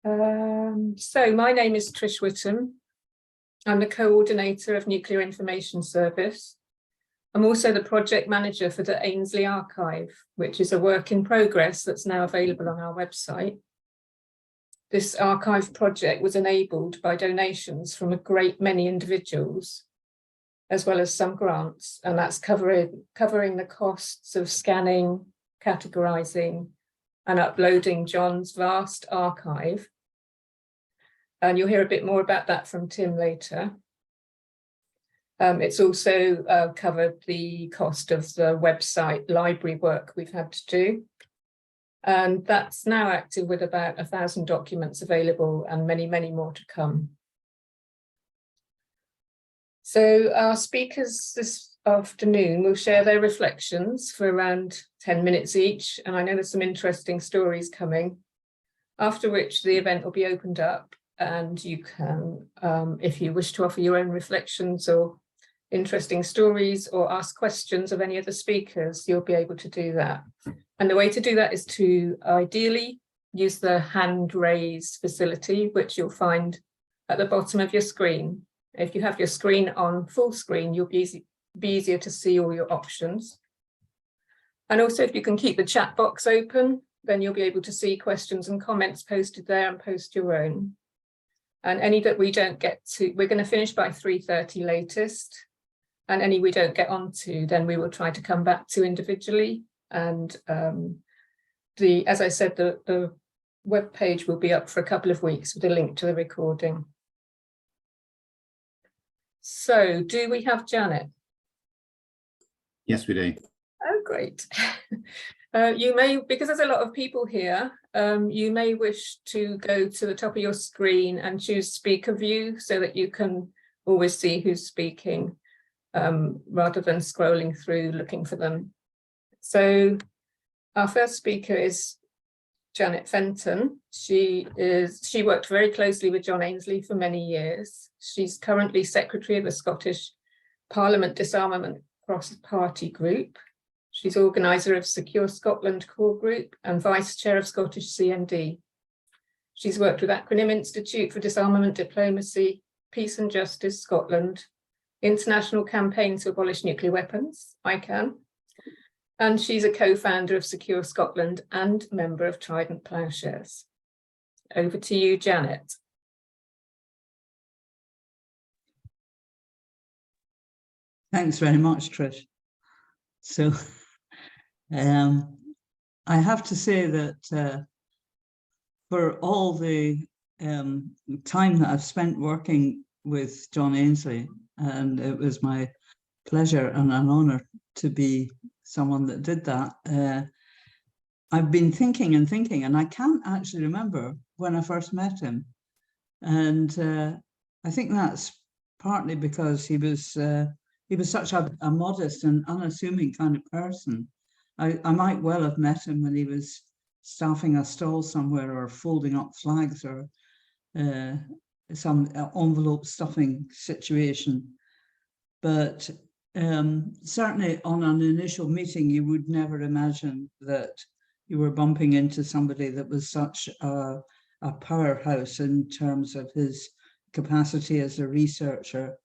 So my name is Trish Whitham. I'm the coordinator of Nuclear Information Service. I'm also the project manager for the Ainslie Archive, which is a work in progress that's now available on our website. This archive project was enabled by donations from a great many individuals, as well as some grants, and that's covering the costs of scanning, categorizing, and uploading John's vast archive. And you'll hear a bit more about that from Tim later. It's also covered the cost of the website library work we've had to do. And that's now active with about 1,000 documents available and many, many more to come. So our speakers this afternoon will share their reflections for around 10 minutes each. And I know there's some interesting stories coming, after which the event will be opened up. And you can, if you wish to offer your own reflections or interesting stories or ask questions of any of the speakers, you'll be able to do that. And the way to do that is to ideally use the hand raise facility, which you'll find at the bottom of your screen. If you have your screen on full screen, you'll be easier to see all your options. And also, if you can keep the chat box open, then you'll be able to see questions and comments posted there and post your own. And any that we don't get to, we're going to finish by 3:30 latest. And any we don't get onto, then we will try to come back to individually. And as I said, the web page will be up for a couple of weeks with a link to the recording. So, do we have Janet? Yes, we do. Oh, great. You may, because there's a lot of people here, you may wish to go to the top of your screen and choose speaker view so that you can always see who's speaking, rather than scrolling through looking for them. So our first speaker is Janet Fenton. She worked very closely with John Ainslie for many years. She's currently Secretary of the Scottish Parliament Disarmament Cross-Party Group. She's organiser of Secure Scotland Core Group and Vice Chair of Scottish CND. She's worked with Acronym Institute for Disarmament Diplomacy, Peace and Justice Scotland, International Campaign to Abolish Nuclear Weapons, ICAN, and she's a co-founder of Secure Scotland and member of Trident Ploughshares. Over to you, Janet. Thanks very much, Trish. So I have to say that for all the time that I've spent working with John Ainslie, and it was my pleasure and an honour to be someone that did that, I've been thinking, and I can't actually remember when I first met him. And I think that's partly because he was such a modest and unassuming kind of person. I might well have met him when he was staffing a stall somewhere or folding up flags or some envelope stuffing situation. But certainly on an initial meeting, you would never imagine that you were bumping into somebody that was such a powerhouse in terms of his capacity as a researcher.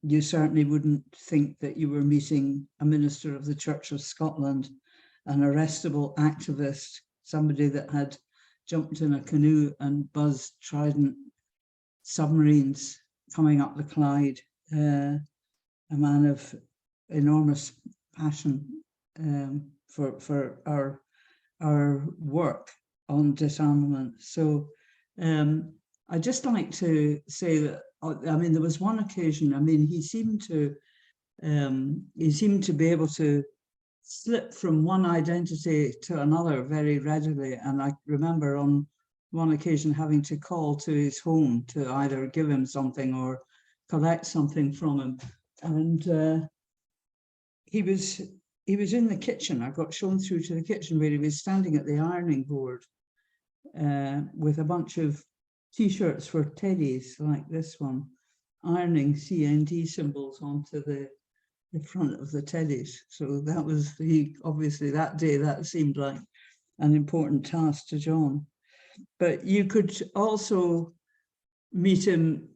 You certainly wouldn't think that you were meeting a minister of the Church of Scotland, an arrestable activist, somebody that had jumped in a canoe and buzzed Trident submarines coming up the Clyde, a man of enormous passion for our work on disarmament. So I'd just like to say that, I mean, there was one occasion, I mean, he seemed to be able to slip from one identity to another very readily. And I remember on one occasion having to call to his home to either give him something or collect something from him. And he was in the kitchen. I got shown through to the kitchen where he was standing at the ironing board with a bunch of T-shirts for teddies like this one, ironing CND symbols onto the front of the teddies. So that was, obviously that day, that seemed like an important task to John. But you could also meet him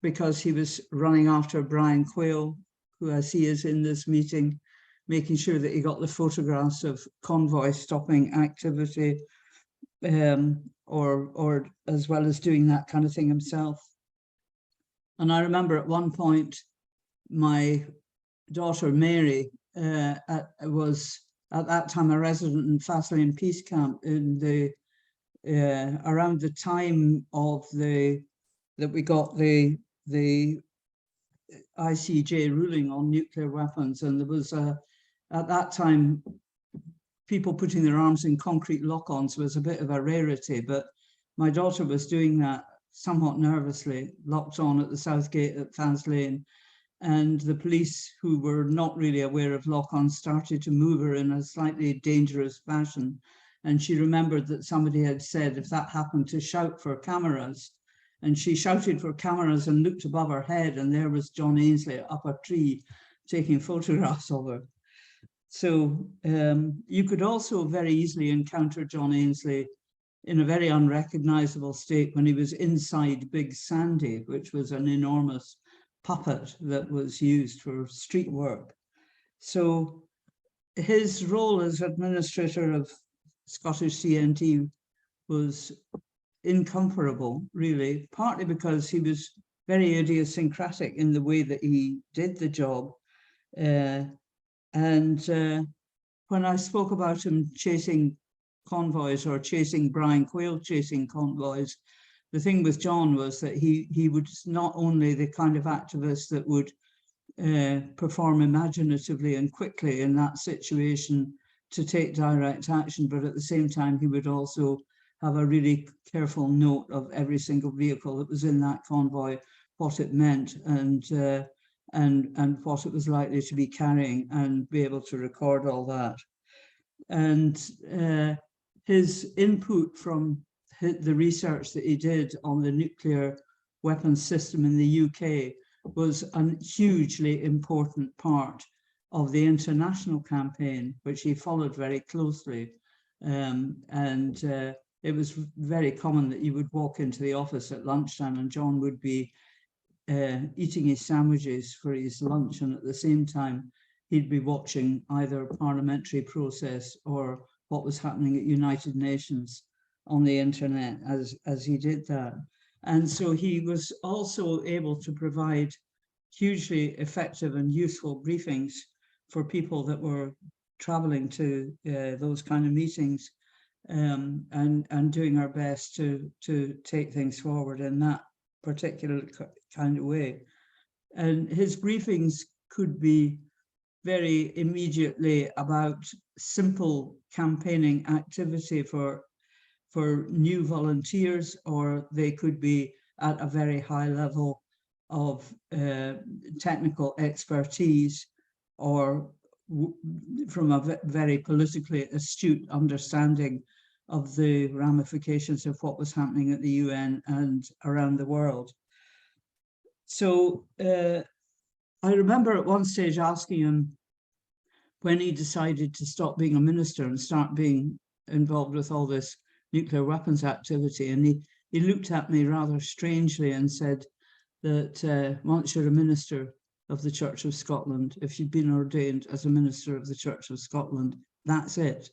because he was running after Brian Quayle, who I see is in this meeting, making sure that he got the photographs of convoy stopping activity, or as well as doing that kind of thing himself. And I remember at one point, my daughter Mary was at that time a resident in Faslane Peace Camp in the around the time of that we got the ICJ ruling on nuclear weapons, and there was at that time people putting their arms in concrete lock-ons was a bit of a rarity, but my daughter was doing that somewhat nervously, locked on at the south gate at Faslane, and the police, who were not really aware of lock-ons, started to move her in a slightly dangerous fashion. And she remembered that somebody had said, if that happened, to shout for cameras. And she shouted for cameras and looked above her head, and there was John Ainslie up a tree taking photographs of her. So you could also very easily encounter John Ainslie in a very unrecognizable state when he was inside Big Sandy, which was an enormous puppet that was used for street work. So his role as administrator of Scottish CNT was incomparable, really, partly because he was very idiosyncratic in the way that he did the job. When I spoke about him chasing convoys or chasing Brian Quayle chasing convoys, the thing with John was that he was not only the kind of activist that would perform imaginatively and quickly in that situation to take direct action, but at the same time, he would also have a really careful note of every single vehicle that was in that convoy, what it meant, and what it was likely to be carrying, and be able to record all that. And his input from the research that he did on the nuclear weapons system in the UK was a hugely important part of the international campaign, which he followed very closely. It was very common that you would walk into the office at lunchtime and John would be eating his sandwiches for his lunch, and at the same time he'd be watching either parliamentary process or what was happening at United Nations on the internet as he did that. And so he was also able to provide hugely effective and useful briefings for people that were traveling to those kind of meetings, and doing our best to take things forward in that particular kind of way. And his briefings could be very immediately about simple campaigning activity for new volunteers, or they could be at a very high level of technical expertise, or from a very politically astute understanding of the ramifications of what was happening at the UN and around the world. So I remember at one stage asking him, when he decided to stop being a minister and start being involved with all this nuclear weapons activity, and he looked at me rather strangely and said that once you're a minister of the Church of Scotland, if you've been ordained as a minister of the Church of Scotland, that's it.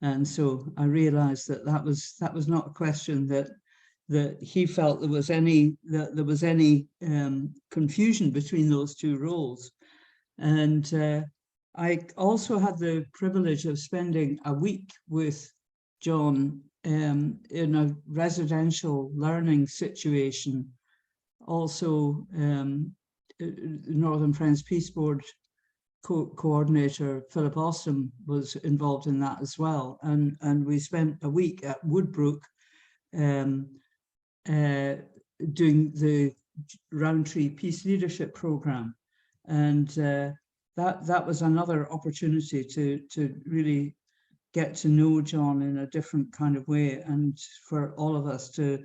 And so I realized that that was not a question that he felt there was any confusion between those two roles. And I also had the privilege of spending a week with John in a residential learning situation. Also, Northern Friends Peace Board coordinator Philip Austin was involved in that as well, and we spent a week at Woodbrook doing the Roundtree Peace Leadership Programme, and that was another opportunity to really get to know John in a different kind of way, and for all of us to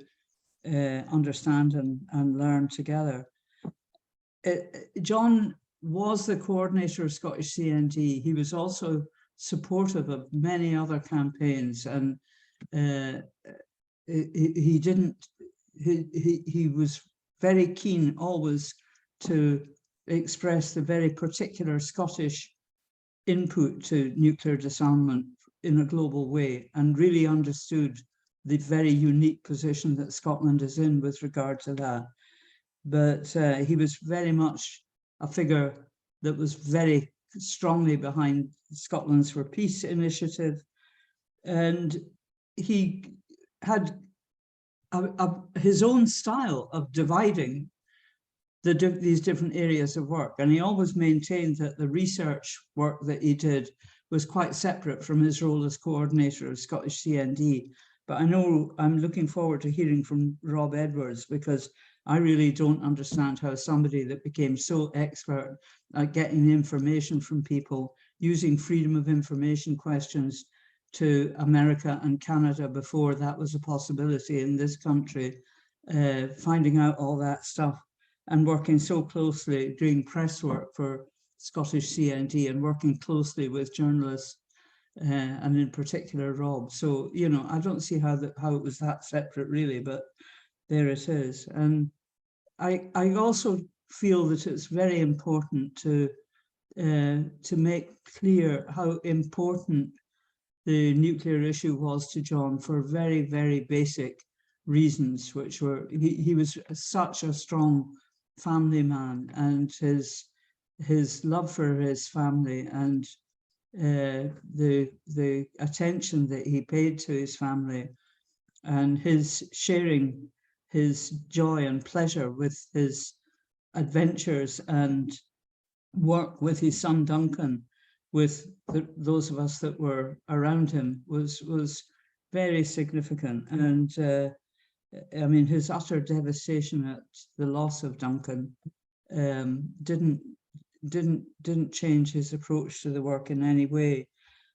understand and learn together. John was the coordinator of Scottish CNT. He was also supportive of many other campaigns, and he didn't. He was very keen always to express the very particular Scottish input to nuclear disarmament in a global way, and really understood the very unique position that Scotland is in with regard to that. But he was very much a figure that was very strongly behind Scotland's for Peace initiative, and he had his own style of dividing these different areas of work, and he always maintained that the research work that he did was quite separate from his role as coordinator of Scottish CND. But I know I'm looking forward to hearing from Rob Edwards, because I really don't understand how somebody that became so expert at getting information from people, using freedom of information questions to America and Canada before that was a possibility in this country, finding out all that stuff and working so closely, doing press work for Scottish CND and working closely with journalists, and in particular Rob. So, you know, I don't see how it was that separate really, but there it is. And I also feel that it's very important to make clear how important the nuclear issue was to John for very, very basic reasons, which were he was such a strong family man, and his love for his family and the attention that he paid to his family, and his sharing his joy and pleasure with his adventures and work with his son Duncan, with those of us that were around him, was very significant. And I mean, his utter devastation at the loss of Duncan didn't change his approach to the work in any way.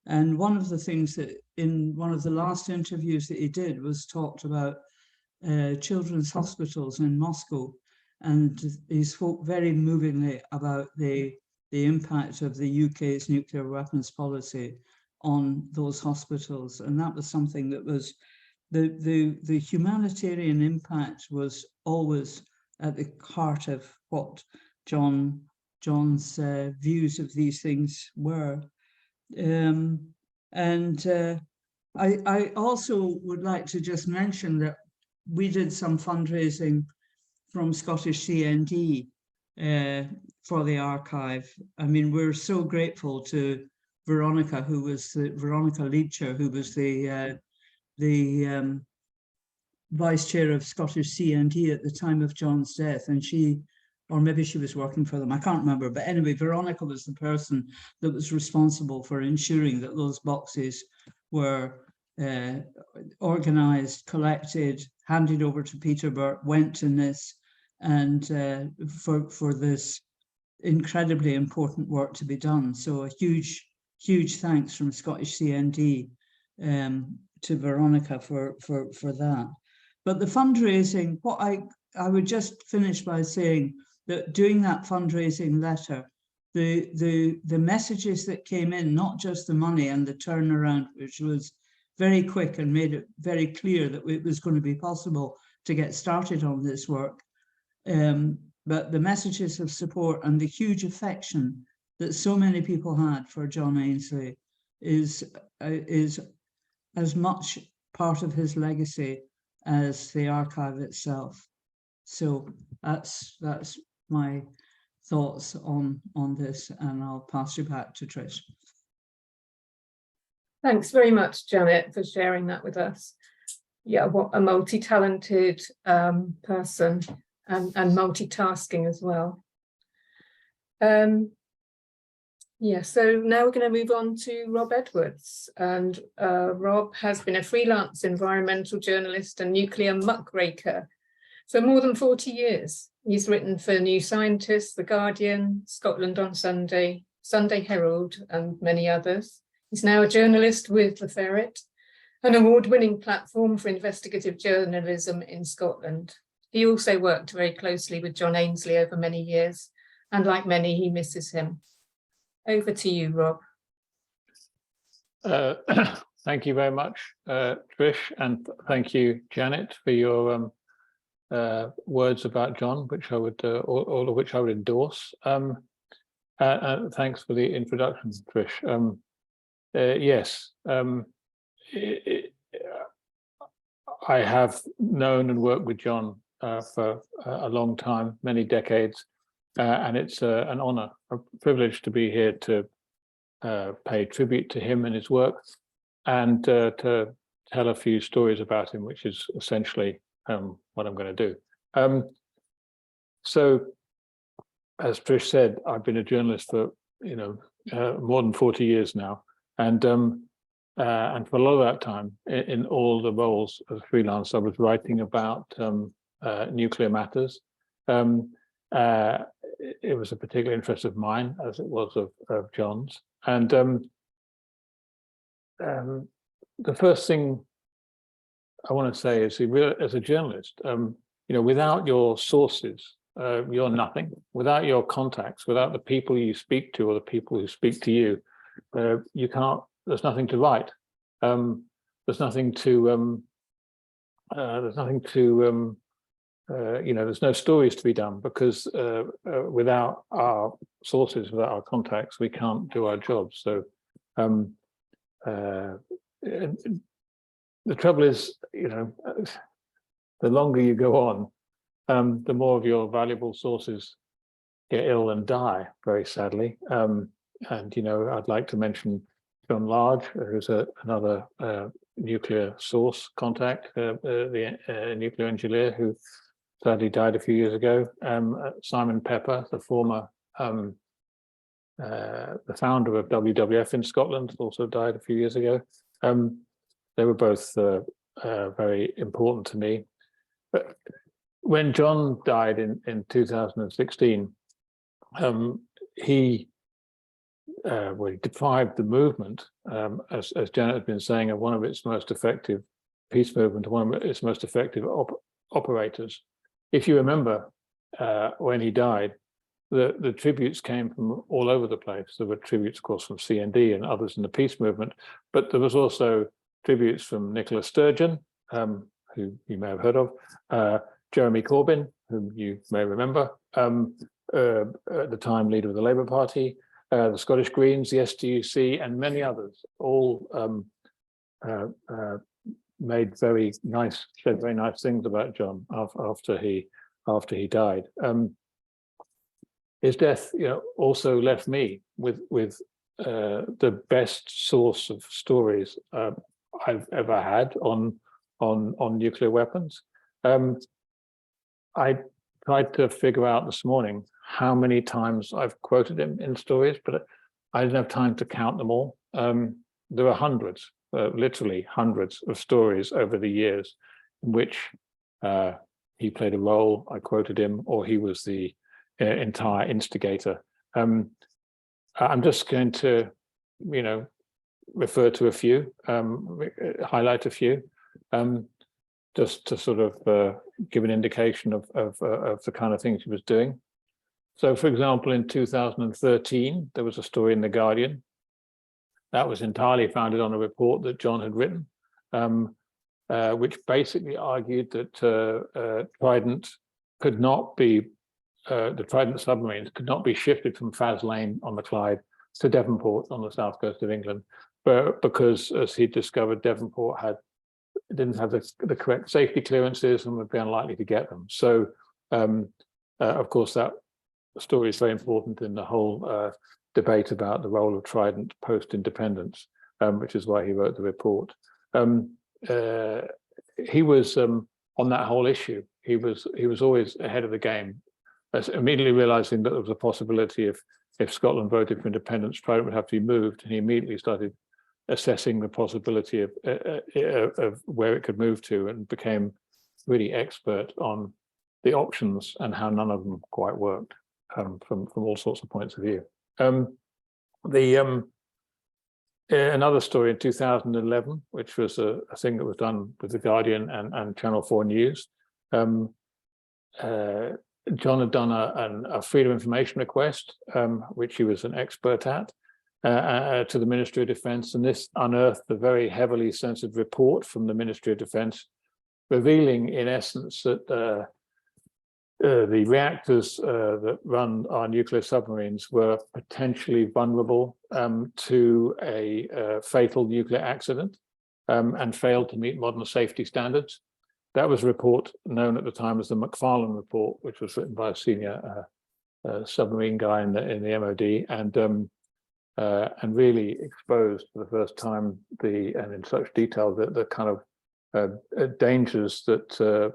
And one of the things that in one of the last interviews that he did was talked about children's hospitals in Moscow, and he spoke very movingly about the impact of the UK's nuclear weapons policy on those hospitals. And that was something that was the humanitarian impact was always at the heart of what John's views of these things were. I also would like to just mention that we did some fundraising from Scottish CND for the archive. I mean, we're so grateful to Veronica, Veronica Leacher, who was the vice chair of Scottish CND at the time of John's death, and she, or maybe she was working for them, I can't remember, but anyway, Veronica was the person that was responsible for ensuring that those boxes were organised, collected, handed over to Peterborough, went to NIS, and for this incredibly important work to be done. So a huge thanks from Scottish CND to Veronica for that. But the fundraising, what I would just finish by saying that doing that fundraising letter, the messages that came in, not just the money and the turnaround, which was very quick and made it very clear that it was going to be possible to get started on this work, but the messages of support and the huge affection that so many people had for John Ainslie is as much part of his legacy as the archive itself. So that's my thoughts on this, and I'll pass you back to Trish. Thanks very much, Janet, for sharing that with us. Yeah, what a multi-talented person, and multitasking as well. Yeah, so now we're going to move on to Rob Edwards. And Rob has been a freelance environmental journalist and nuclear muckraker for more than 40 years. He's written for New Scientist, The Guardian, Scotland on Sunday, Sunday Herald, and many others. He's now a journalist with The Ferret, an award-winning platform for investigative journalism in Scotland. He also worked very closely with John Ainslie over many years, and like many, he misses him. Over to you, Rob. Thank you very much, Trish, and thank you, Janet, for your words about John, which I would all of which I would endorse. Thanks for the introduction, Trish. Yes, I have known and worked with John for a long time, many decades, and it's an honor, a privilege to be here to pay tribute to him and his work, and to tell a few stories about him, which is essentially what I'm going to do. So, as Trish said, I've been a journalist for more than 40 years now, and for a lot of that time, in all the roles as freelance, I was writing about nuclear matters. It was a particular interest of mine, as it was of John's. And the first thing I want to say is, as a journalist, without your sources, you're nothing. Without your contacts, without the people you speak to or the people who speak to you, you can't. There's nothing to write. There's nothing to. There's no stories to be done, because without our sources, without our contacts, we can't do our jobs. So the trouble is, the longer you go on, the more of your valuable sources get ill and die, very sadly. And I'd like to mention John Large, who's another nuclear source contact, the nuclear engineer who sadly died a few years ago. Simon Pepper, the former, the founder of WWF in Scotland, also died a few years ago. They were both very important to me. But when John died in 2016, he deprived the movement, as Janet has been saying, of one of its most effective peace movement, one of its most effective operators. If you remember, when he died, the tributes came from all over the place. There were tributes, of course, from CND and others in the peace movement, but there was also tributes from Nicola Sturgeon, who you may have heard of, Jeremy Corbyn, whom you may remember, at the time leader of the Labour Party, the Scottish Greens, the STUC, and many others, all said very nice things about John after he died. His death, also left me with the best source of stories I've ever had on nuclear weapons. I tried to figure out this morning how many times I've quoted him in stories, but I didn't have time to count them all. There are hundreds, literally hundreds of stories over the years in which he played a role, I quoted him, or he was the entire instigator. I'm just going to, refer to a few, highlight a few, just to sort of give an indication of the kind of things he was doing. So, for example, in 2013, there was a story in The Guardian that was entirely founded on a report that John had written, which basically argued that Trident could not be, the Trident submarines could not be shifted from Faslane on the Clyde to Devonport on the south coast of England, but because, as he discovered, Devonport didn't have the correct safety clearances and would be unlikely to get them. So, of course, that story is very important in the whole debate about the role of Trident post-independence, which is why he wrote the report. He was on that whole issue. He was always ahead of the game, immediately realizing that there was a possibility if Scotland voted for independence, Trident would have to be moved, and he immediately started assessing the possibility of where it could move to, and became really expert on the options and how none of them quite worked from all sorts of points of view. Another story in 2011, which was a thing that was done with The Guardian and Channel 4 News. John had done a freedom of information request, which he was an expert at. to the Ministry of Defence, and this unearthed a very heavily censored report from the Ministry of Defence, revealing in essence that the reactors that run our nuclear submarines were potentially vulnerable to a fatal nuclear accident and failed to meet modern safety standards. That was a report known at the time as the McFarlane Report, which was written by a senior submarine guy in the MOD, and really exposed for the first time and in such detail the kind of dangers that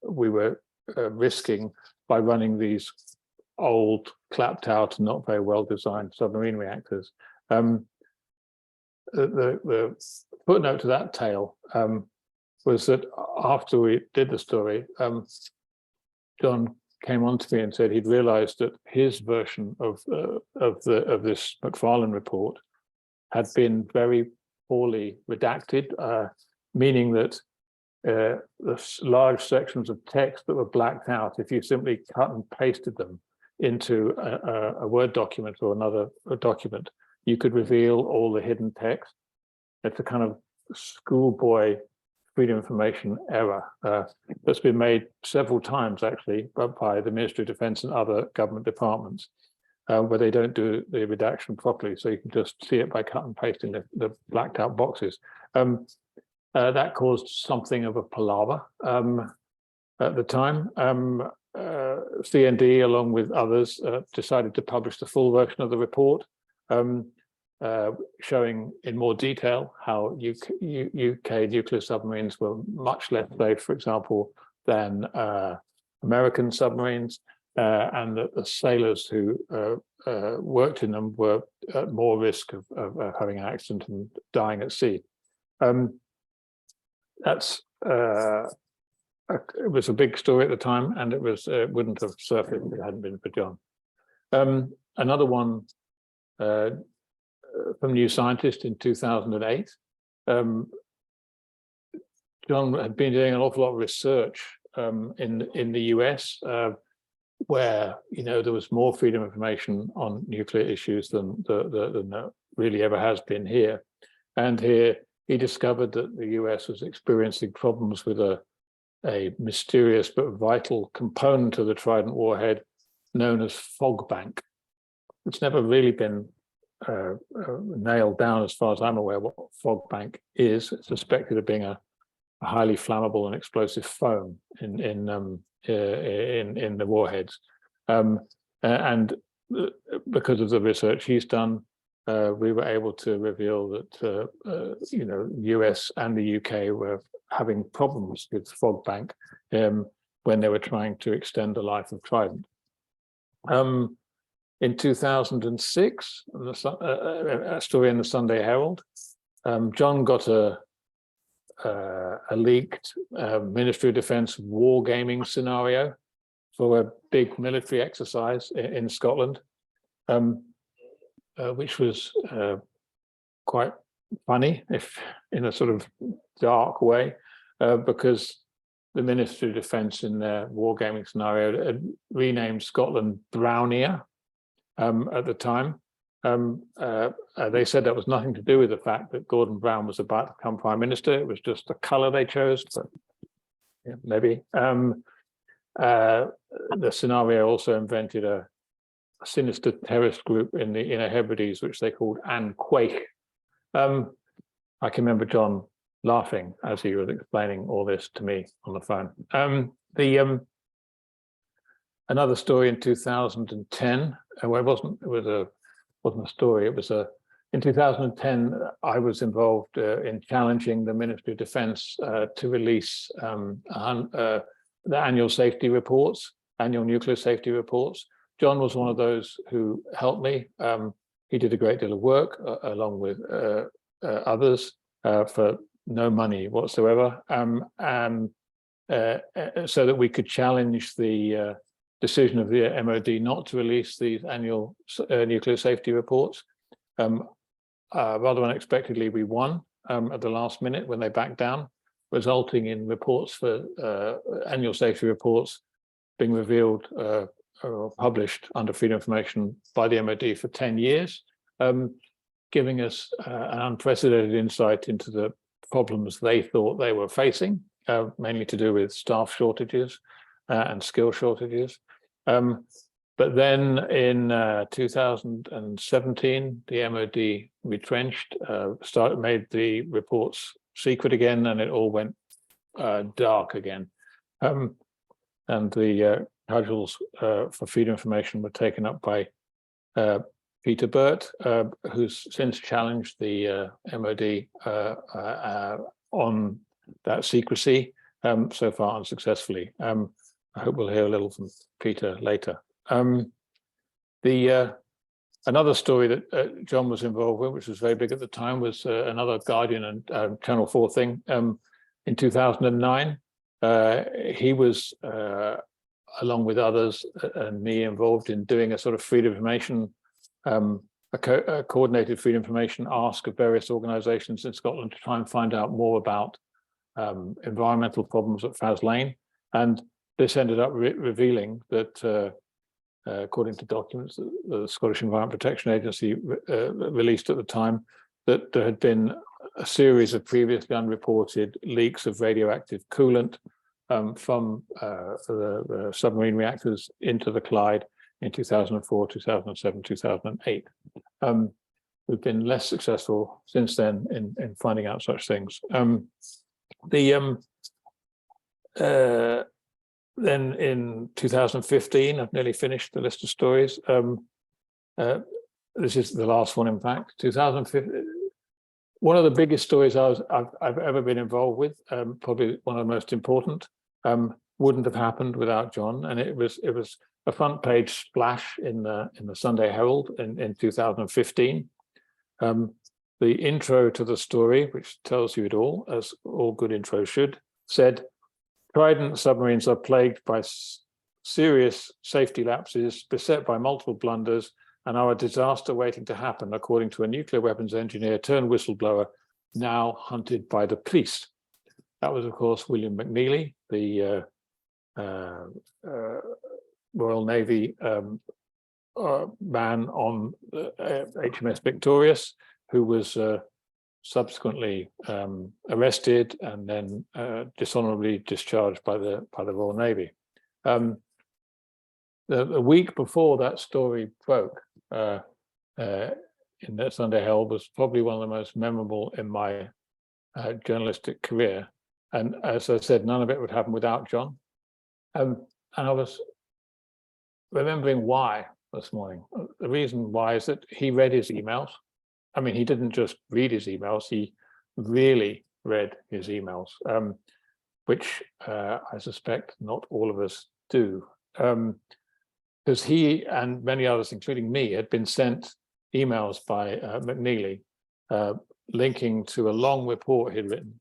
we were risking by running these old, clapped out, and not very well designed submarine reactors. The footnote to that tale was that after we did the story, John came on to me and said he'd realized that his version of this McFarlane report had been very poorly redacted, meaning that the large sections of text that were blacked out, if you simply cut and pasted them into a Word document or another document, you could reveal all the hidden text. It's a kind of schoolboy freedom of information error that's been made several times actually by the Ministry of Defence and other government departments where they don't do the redaction properly, so you can just see it by cut and pasting the blacked out boxes. That caused something of a palaver at the time. CND, along with others, decided to publish the full version of the report, showing in more detail how UK nuclear submarines were much less safe, for example, than American submarines, and that the sailors who worked in them were at more risk of having an accident and dying at sea. It was a big story at the time, and it wouldn't have surfaced if it hadn't been for John. Another one from New Scientist in 2008. John had been doing an awful lot of research in the US, where there was more freedom of information on nuclear issues than there really ever has been here. And here he discovered that the US was experiencing problems with a mysterious but vital component of the Trident warhead known as fog bank. It's never really been nailed down, as far as I'm aware, what fog bank is. It's suspected of being a highly flammable and explosive foam in the warheads. And because of the research he's done, we were able to reveal that US and the UK were having problems with fog bank when they were trying to extend the life of Trident. In 2006, a story in the Sunday Herald, John got a leaked Ministry of Defence wargaming scenario for a big military exercise in Scotland, which was quite funny, if in a sort of dark way, because the Ministry of Defence in their wargaming scenario had renamed Scotland Brownier at the time. They said that was nothing to do with the fact that Gordon Brown was about to become Prime Minister. It was just the colour they chose, but yeah, maybe. The scenario also invented a sinister terrorist group in the Inner Hebrides, which they called Anne Quake. I can remember John laughing as he was explaining all this to me on the phone. Another story in 2010, well, it wasn't a story, it was in 2010, I was involved in challenging the Ministry of Defence to release the annual safety reports, annual nuclear safety reports. John was one of those who helped me. He did a great deal of work along with others for no money whatsoever, so that we could challenge the decision of the MOD not to release these annual nuclear safety reports. Rather unexpectedly, we won at the last minute when they backed down, resulting in reports for annual safety reports being revealed or published under freedom of information by the MOD for 10 years. giving us an unprecedented insight into the problems they thought they were facing, mainly to do with staff shortages and skill shortages. But then in 2017, the MOD retrenched, made the reports secret again, and it all went dark again. And the cudgels for freedom of information were taken up by Peter Burt, who's since challenged the MOD on that secrecy, so far unsuccessfully. I hope we'll hear a little from Peter later. Another story that John was involved with, which was very big at the time, was another Guardian and Channel 4 thing. In 2009, he was, along with others and me, involved in doing a sort of freedom of information, a coordinated freedom of information ask of various organisations in Scotland to try and find out more about environmental problems at Fas Lane. And this ended up revealing that, according to documents that the Scottish Environment Protection Agency released at the time, that there had been a series of previously unreported leaks of radioactive coolant from the submarine reactors into the Clyde in 2004, 2007, 2008. We've been less successful since then in finding out such things. Then in 2015, I've nearly finished the list of stories. This is the last one, in fact. 2015. One of the biggest stories I've ever been involved with, probably one of the most important, wouldn't have happened without John, and it was a front page splash in the Sunday Herald in 2015. The intro to the story, which tells you it all, as all good intros should, said, "Trident submarines are plagued by serious safety lapses, beset by multiple blunders, and are a disaster waiting to happen, according to a nuclear weapons engineer turned whistleblower, now hunted by the police." That was, of course, William McNeely, the Royal Navy man on HMS Victorious, who was subsequently arrested and then dishonorably discharged by the Royal Navy. The week before that story broke in the Sunday Herald was probably one of the most memorable in my journalistic career. And as I said, none of it would happen without John. And I was remembering why this morning. The reason why is that he read his emails. I mean, he didn't just read his emails, he really read his emails, which I suspect not all of us do. Because he and many others, including me, had been sent emails by McNeely linking to a long report he'd written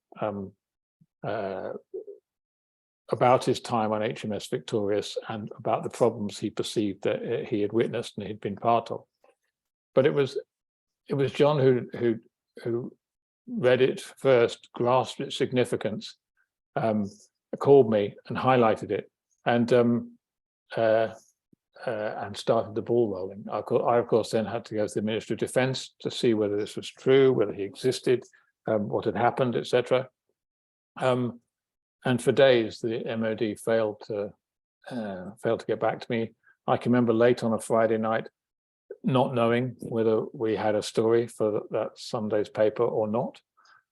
about his time on HMS Victorious and about the problems he perceived that he had witnessed and he'd been part of. But it was John who read it first, grasped its significance, called me and highlighted it, and started the ball rolling. I, of course, then had to go to the Ministry of Defence to see whether this was true, whether he existed, what had happened, etc. And for days, the MOD failed to get back to me. I can remember late on a Friday night, not knowing whether we had a story for that Sunday's paper or not.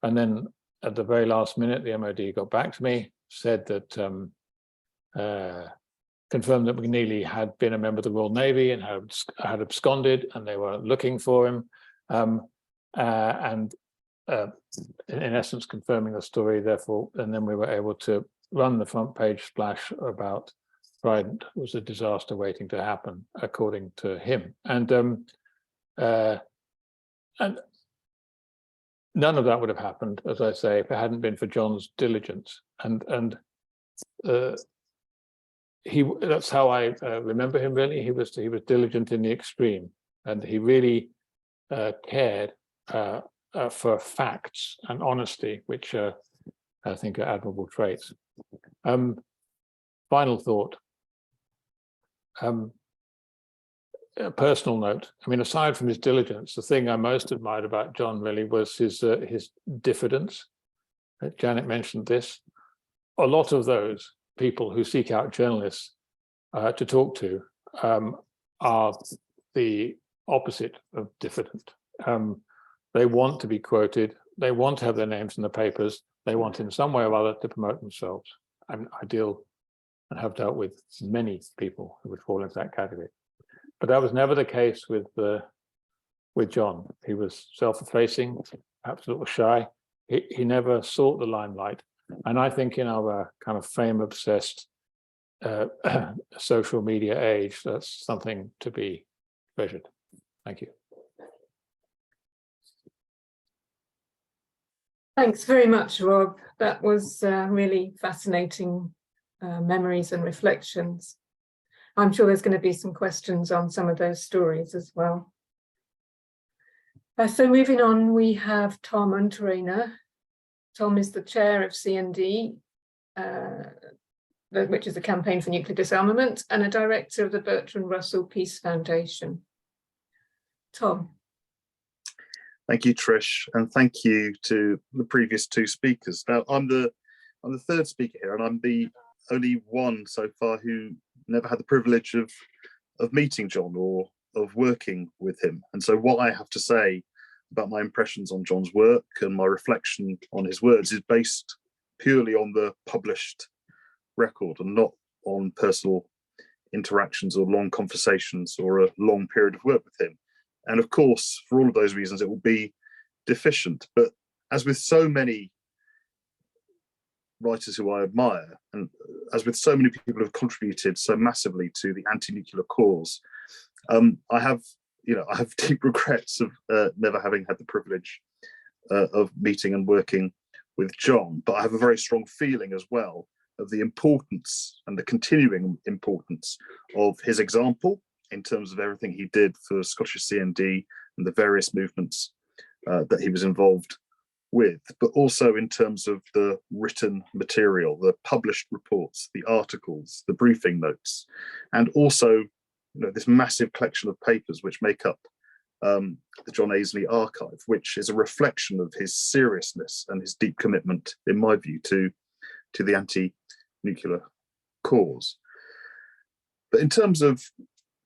And then at the very last minute, the MOD got back to me, said that, confirmed that McNeely had been a member of the Royal Navy and had absconded, and they were looking for him. In essence, confirming the story, therefore, and then we were able to run the front page splash about Trident was a disaster waiting to happen, according to him. And none of that would have happened, as I say, if it hadn't been for John's diligence. And that's how I remember him, really. He was diligent in the extreme, and he really cared for facts and honesty, which I think are admirable traits. Final thought. a personal note, I mean, aside from his diligence, the thing I most admired about John really was his diffidence. Janet mentioned this. A lot of those people who seek out journalists to talk to are the opposite of diffident. They want to be quoted. They want to have their names in the papers. They want in some way or other to promote themselves. And I deal and have dealt with many people who would fall into that category. But that was never the case with John. He was self-effacing, perhaps a little shy. He never sought the limelight. And I think in our kind of fame-obsessed social media age, that's something to be treasured. Thank you. Thanks very much, Rob. That was really fascinating memories and reflections. I'm sure there's going to be some questions on some of those stories as well. So moving on, we have Tom Unterrainer. Tom is the chair of CND, which is the Campaign for Nuclear Disarmament, and a director of the Bertrand Russell Peace Foundation. Tom. Thank you, Trish, and thank you to the previous two speakers. Now, I'm the third speaker here, and I'm the only one so far who never had the privilege of meeting John or of working with him. And so what I have to say about my impressions on John's work and my reflection on his words is based purely on the published record and not on personal interactions or long conversations or a long period of work with him. And of course, for all of those reasons, it will be deficient. But as with so many writers who I admire, and as with so many people who have contributed so massively to the anti-nuclear cause, I have deep regrets of never having had the privilege of meeting and working with John. But I have a very strong feeling as well of the importance and the continuing importance of his example in terms of everything he did for Scottish CND and the various movements that he was involved with, but also in terms of the written material, the published reports, the articles, the briefing notes, and also this massive collection of papers which make up the John Ainslie archive, which is a reflection of his seriousness and his deep commitment, in my view, to the anti-nuclear cause. But in terms of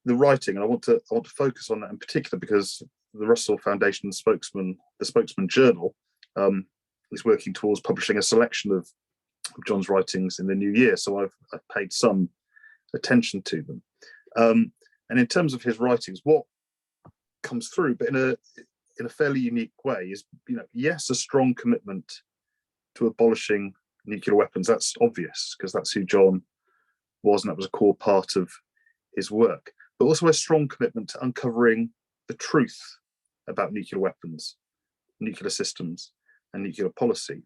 the writing, and I want to focus on that in particular because the Russell Foundation the Spokesman Journal, is working towards publishing a selection of John's writings in the new year. So I've paid some attention to them. And in terms of his writings, what comes through, but in a fairly unique way, is yes, a strong commitment to abolishing nuclear weapons. That's obvious because that's who John was, and that was a core part of his work. But also a strong commitment to uncovering the truth about nuclear weapons, nuclear systems, and nuclear policy.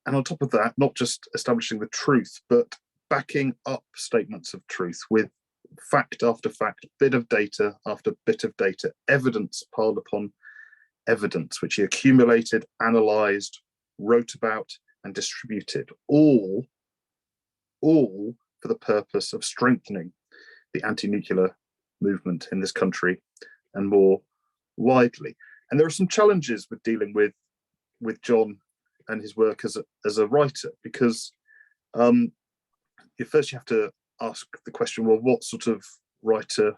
And on top of that, not just establishing the truth, but backing up statements of truth with fact after fact, bit of data after bit of data, evidence piled upon evidence, which he accumulated, analysed, wrote about, and distributed, all for the purpose of strengthening the anti-nuclear movement in this country and more widely. And there are some challenges with dealing with John and his work as a writer, because first you have to ask the question, well, what sort of writer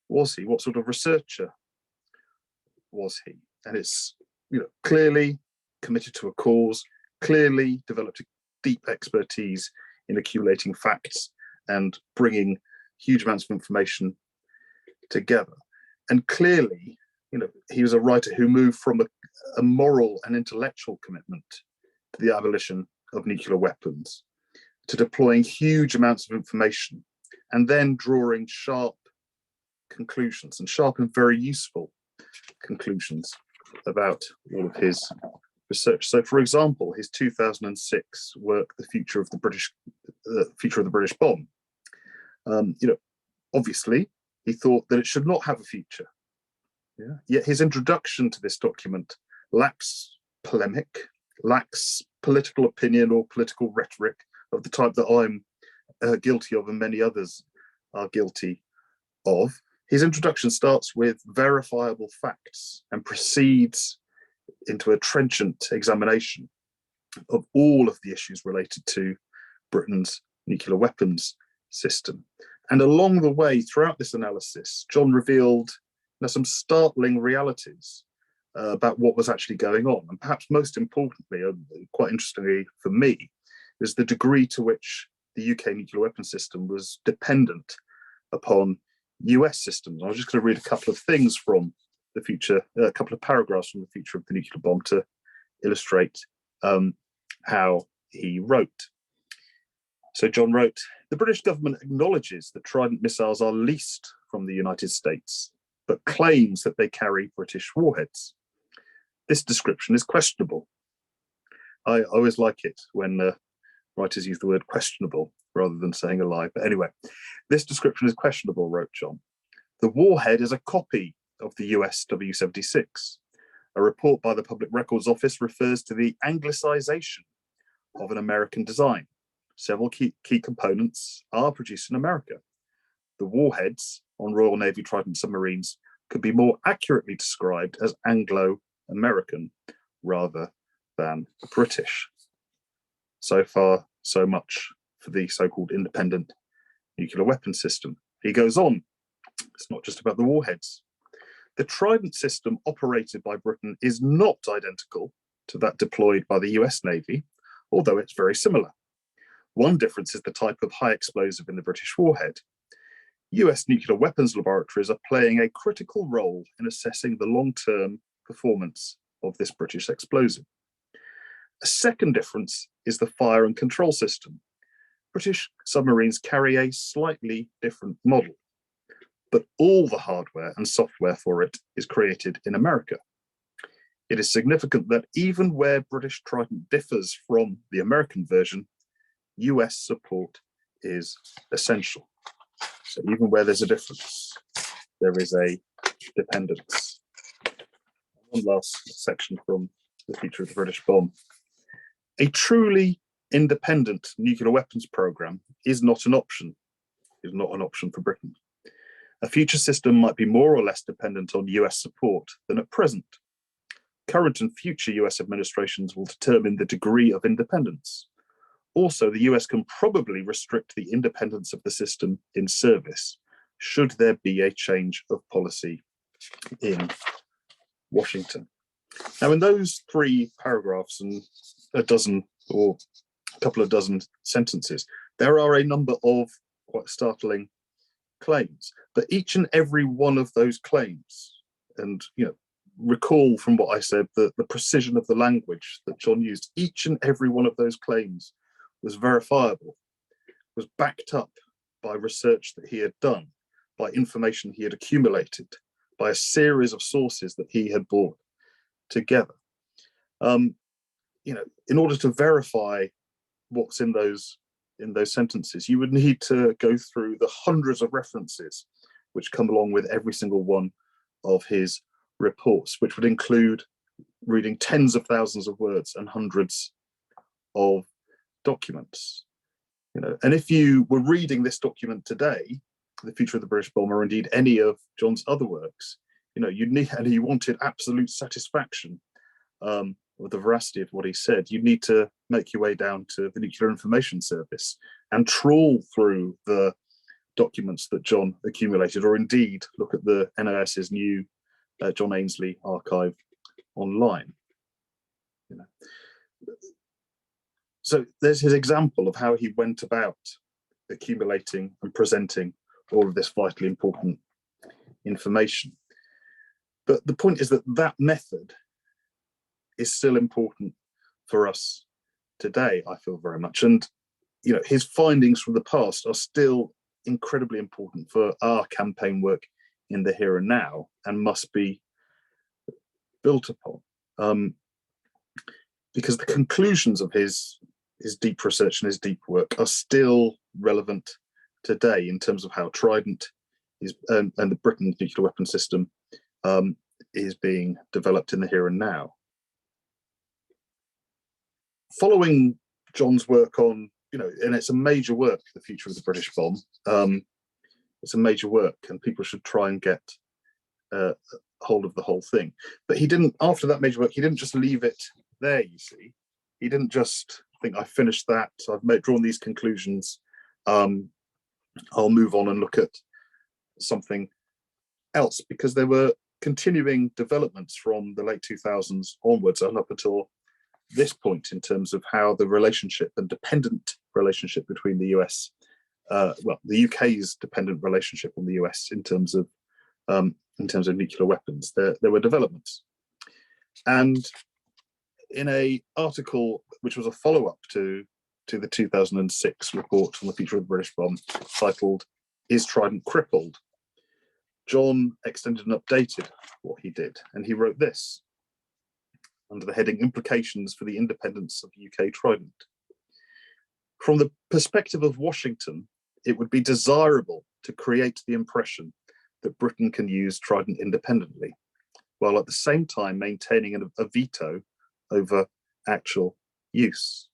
was he? What sort of researcher was he? And it's clearly committed to a cause, clearly developed a deep expertise in accumulating facts and bringing huge amounts of information together. And clearly, he was a writer who moved from a moral and intellectual commitment to the abolition of nuclear weapons, to deploying huge amounts of information, and then drawing sharp conclusions, and sharp and very useful conclusions about all of his research. So, for example, his 2006 work, "The Future of the British Bomb," obviously he thought that it should not have a future. Yeah. Yet his introduction to this document lacks polemic, lacks political opinion or political rhetoric of the type that I'm guilty of and many others are guilty of, his introduction starts with verifiable facts and proceeds into a trenchant examination of all of the issues related to Britain's nuclear weapons system. And along the way, throughout this analysis, John revealed some startling realities about what was actually going on. And perhaps most importantly, quite interestingly for me, is the degree to which the UK nuclear weapons system was dependent upon US systems. I was just going to read a couple of things from the future, a couple of paragraphs from the future of the nuclear bomb to illustrate how he wrote. So John wrote, "The British government acknowledges that Trident missiles are leased from the United States, but claims that they carry British warheads. This description is questionable." I always like it when writers use the word questionable rather than saying a lie. But anyway, "This description is questionable," wrote John. "The warhead is a copy of the US W-76. A report by the Public Records Office refers to the Anglicization of an American design. Several key components are produced in America. The warheads on Royal Navy Trident submarines could be more accurately described as Anglo-American rather than British." So far, so much for the so-called independent nuclear weapons system. He goes on, it's not just about the warheads. "The Trident system operated by Britain is not identical to that deployed by the US Navy, although it's very similar. One difference is the type of high explosive in the British warhead. US nuclear weapons laboratories are playing a critical role in assessing the long-term performance of this British explosive. A second difference is the fire and control system. British submarines carry a slightly different model, but all the hardware and software for it is created in America. It is significant that even where British Trident differs from the American version, US support is essential." So even where there's a difference, there is a dependence. One last section from the future of the British bomb. "A truly independent nuclear weapons program is not an option for Britain. A future system might be more or less dependent on US support than at present. Current and future US administrations will determine the degree of independence. Also, the US can probably restrict the independence of the system in service, should there be a change of policy in Washington." Now, in those 3 paragraphs and a dozen or a couple of dozen sentences, there are a number of quite startling claims, but each and every one of those claims, and recall from what I said, the precision of the language that John used, each and every one of those claims was verifiable, was backed up by research that he had done, by information he had accumulated, by a series of sources that he had brought together. In order to verify what's in those sentences, you would need to go through the hundreds of references which come along with every single one of his reports, which would include reading tens of thousands of words and hundreds of documents. And if you were reading this document today, The Future of the British Bomb, or indeed any of John's other works, you wanted absolute satisfaction with the veracity of what he said, you need to make your way down to the Nuclear Information Service and trawl through the documents that John accumulated, or indeed look at the NIS's new John Ainslie archive online. So there's his example of how he went about accumulating and presenting all of this vitally important information. But the point is that that method is still important for us today, I feel very much. And his findings from the past are still incredibly important for our campaign work in the here and now, and must be built upon. Because the conclusions of his deep research and his deep work are still relevant today in terms of how Trident is and the Britain's nuclear weapon system is being developed in the here and now. Following John's work on, and it's a major work, The Future of the British Bomb, it's a major work, and people should try and get hold of the whole thing. But he didn't, after that major work, he didn't just leave it there, you see. He didn't just think, I finished that, so I've drawn these conclusions, I'll move on and look at something else, because there were continuing developments from the late 2000s onwards and up until this point in terms of how the relationship and dependent relationship between the US, the UK's dependent relationship on the US in terms of nuclear weapons, there were developments. And in an article which was a follow-up to the 2006 report on the future of the British bomb, titled "Is Trident Crippled?", John extended and updated what he did, and he wrote this under the heading "Implications for the Independence of UK Trident." From the perspective of Washington, it would be desirable to create the impression that Britain can use Trident independently, while at the same time maintaining a veto over actual use.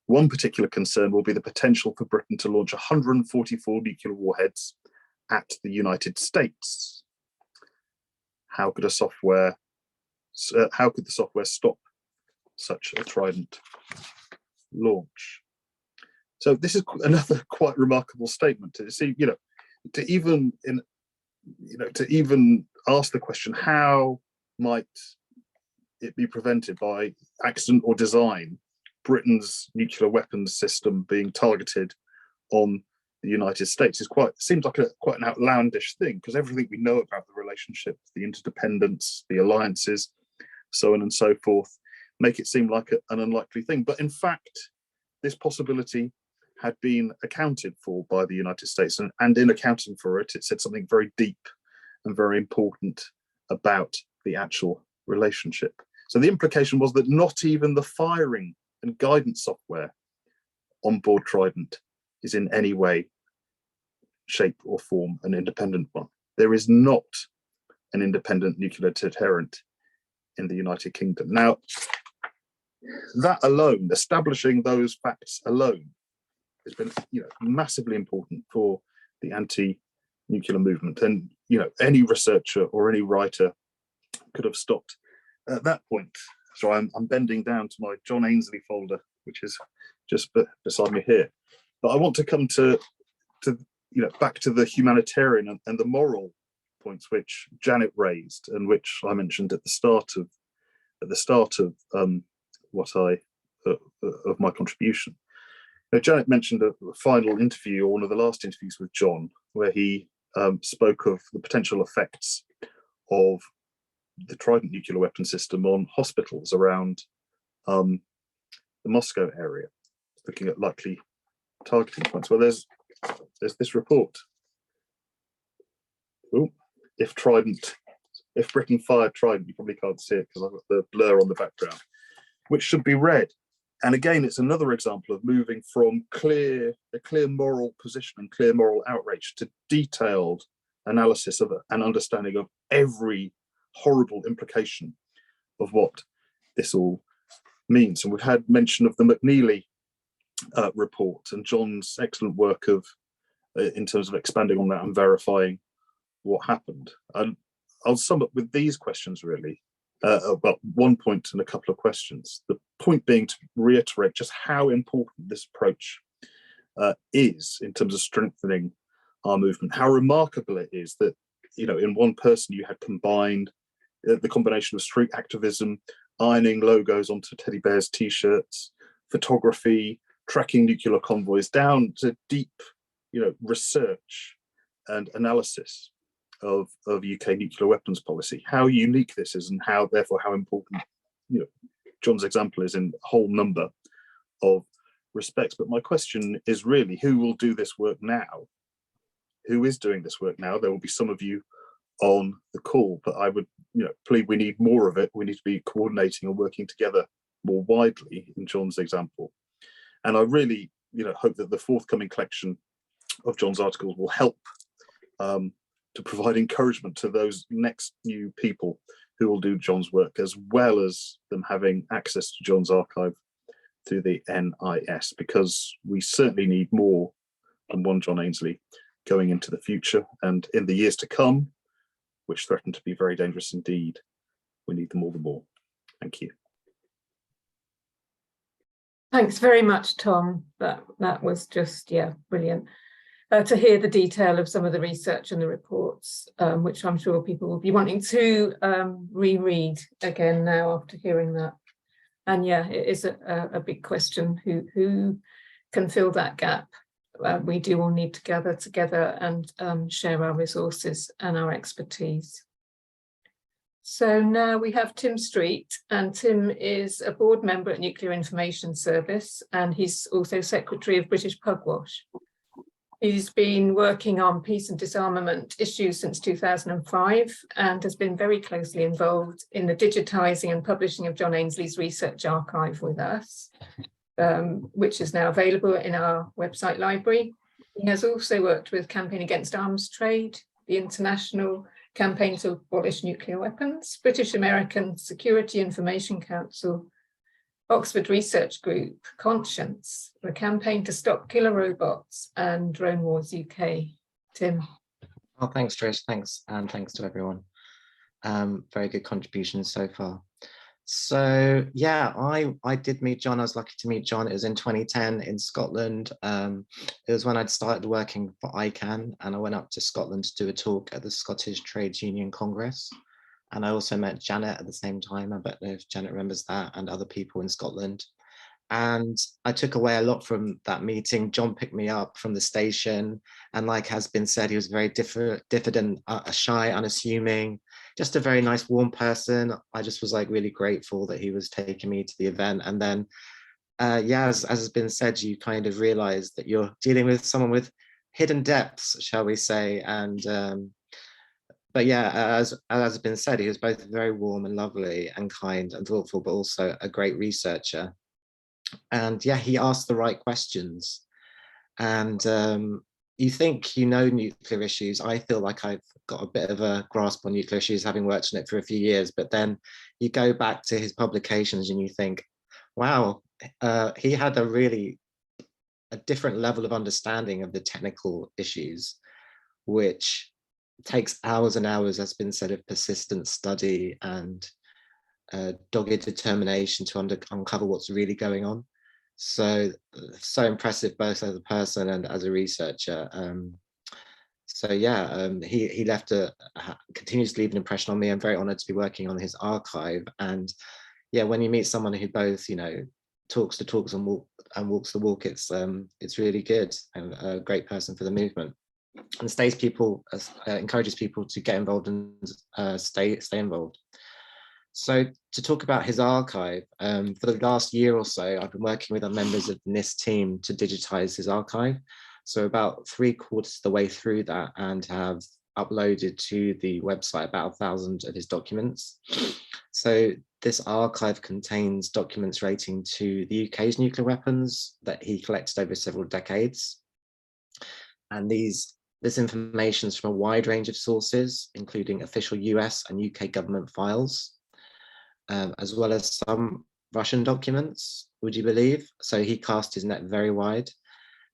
One particular concern will be the potential for Britain to launch 144 nuclear warheads at the United States. How could the software stop such a Trident launch? So this is another quite remarkable statement to see, to even ask the question, how might it be prevented by accident or design, Britain's nuclear weapons system being targeted on the United States seems like quite an outlandish thing, because everything we know about the relationship, the interdependence, the alliances, so on and so forth, make it seem like an unlikely thing. But in fact, this possibility had been accounted for by the United States, and in accounting for it, it said something very deep and very important about the actual relationship. So the implication was that not even the firing and guidance software on board Trident is in any way, shape or form an independent one. There is not an independent nuclear deterrent in the United Kingdom. Now, that alone, establishing those facts alone, has been massively important for the anti-nuclear movement. And any researcher or any writer could have stopped at that point. So I'm bending down to my John Ainslie folder, which is just beside me here. But I want to come to back to the humanitarian and the moral points which Janet raised, and which I mentioned at the start of my contribution. Now, Janet mentioned a final interview, or one of the last interviews with John, where he spoke of the potential effects of the Trident nuclear weapon system on hospitals around the Moscow area, looking at likely targeting points. Well, there's this report. Ooh, if Britain fired Trident, you probably can't see it because I've got the blur on the background, which should be read. And again, it's another example of moving from a clear moral position and clear moral outrage to detailed analysis of an understanding of every horrible implication of what this all means. And we've had mention of the McNeely report and John's excellent work in terms of expanding on that and verifying what happened. And I'll sum up with these questions, really. About one point and a couple of questions. The point being to reiterate just how important this approach is in terms of strengthening our movement. How remarkable it is that in one person you had combined the combination of street activism, ironing logos onto teddy bears t-shirts, photography, tracking nuclear convoys, down to deep research and analysis of UK nuclear weapons policy. How unique this is, and how important John's example is in a whole number of respects. But my question is really, who will do this work now? Who is doing this work now? There will be some of you on the call, but I would plead we need more of it. We need to be coordinating and working together more widely in John's example. And I really hope that the forthcoming collection of John's articles will help to provide encouragement to those next new people who will do John's work, as well as them having access to John's archive through the NIS, because we certainly need more than one John Ainslie going into the future and in the years to come, which threaten to be very dangerous indeed. We need them all the more. Thank you. Thanks very much, Tom. That was just, yeah, brilliant. To hear the detail of some of the research and the reports, which I'm sure people will be wanting to reread again now after hearing that. And yeah, it is a big question, who can fill that gap? We do all need to gather together and share our resources and our expertise. So now we have Tim Street, and Tim is a board member at Nuclear Information Service, and he's also Secretary of British Pugwash. He's been working on peace and disarmament issues since 2005 and has been very closely involved in the digitising and publishing of John Ainslie's research archive with us, which is now available in our website library. He has also worked with Campaign Against Arms Trade, the International Campaign to Abolish Nuclear Weapons, British American Security Information Council, Oxford Research Group, Conscience, the Campaign to Stop Killer Robots, and Drone Wars UK. Tim. Oh, thanks, Trish. Thanks, and thanks to everyone. Very good contributions so far. So yeah, I did meet John. I was lucky to meet John. It was in 2010 in Scotland. It was when I'd started working for ICANN, and I went up to Scotland to do a talk at the Scottish Trades Union Congress. And I also met Janet at the same time. I don't know if Janet remembers that, and other people in Scotland. And I took away a lot from that meeting. John picked me up from the station, and like has been said, he was very diffident, shy, unassuming, just a very nice, warm person. I just was like really grateful that he was taking me to the event. And then, yeah, as has been said, you kind of realize that you're dealing with someone with hidden depths, shall we say. And but yeah, as has been said, he was both very warm and lovely and kind and thoughtful, but also a great researcher. And yeah, he asked the right questions. And you think you know nuclear issues. I feel like I've got a bit of a grasp on nuclear issues, having worked on it for a few years, but then you go back to his publications and you think, wow, he had a different level of understanding of the technical issues, which takes hours and hours, as been said, of persistent study and dogged determination to uncover what's really going on. So impressive both as a person and as a researcher. So yeah, he continues to leave an impression on me. I'm very honored to be working on his archive. And yeah, when you meet someone who both, you know, talks the talks and walks the walk, it's really good, and a great person for the movement, and encourages people to get involved and stay involved. So to talk about his archive, for the last year or so, I've been working with members of the NIST team to digitize his archive. So about 3/4 of the way through that, and have uploaded to the website about 1,000 of his documents. So this archive contains documents relating to the UK's nuclear weapons that he collected over several decades. And this information is from a wide range of sources, including official US and UK government files, as well as some Russian documents, would you believe? So he cast his net very wide.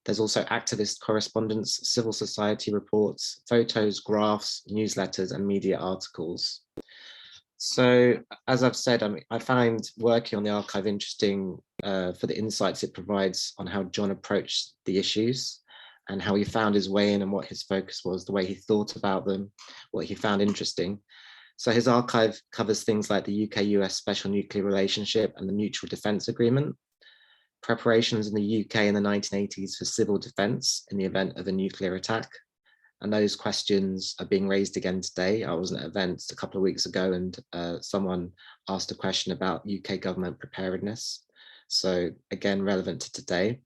There's also activist correspondence, civil society reports, photos, graphs, newsletters, and media articles. So as I've said, I find working on the archive interesting for the insights it provides on how John approached the issues and how he found his way in and what his focus was, the way he thought about them, what he found interesting. So his archive covers things like the UK-US Special Nuclear Relationship and the Mutual Defence Agreement, preparations in the UK in the 1980s for civil defence in the event of a nuclear attack. And those questions are being raised again today. I was at an event a couple of weeks ago, and someone asked a question about UK government preparedness. So again, relevant to today.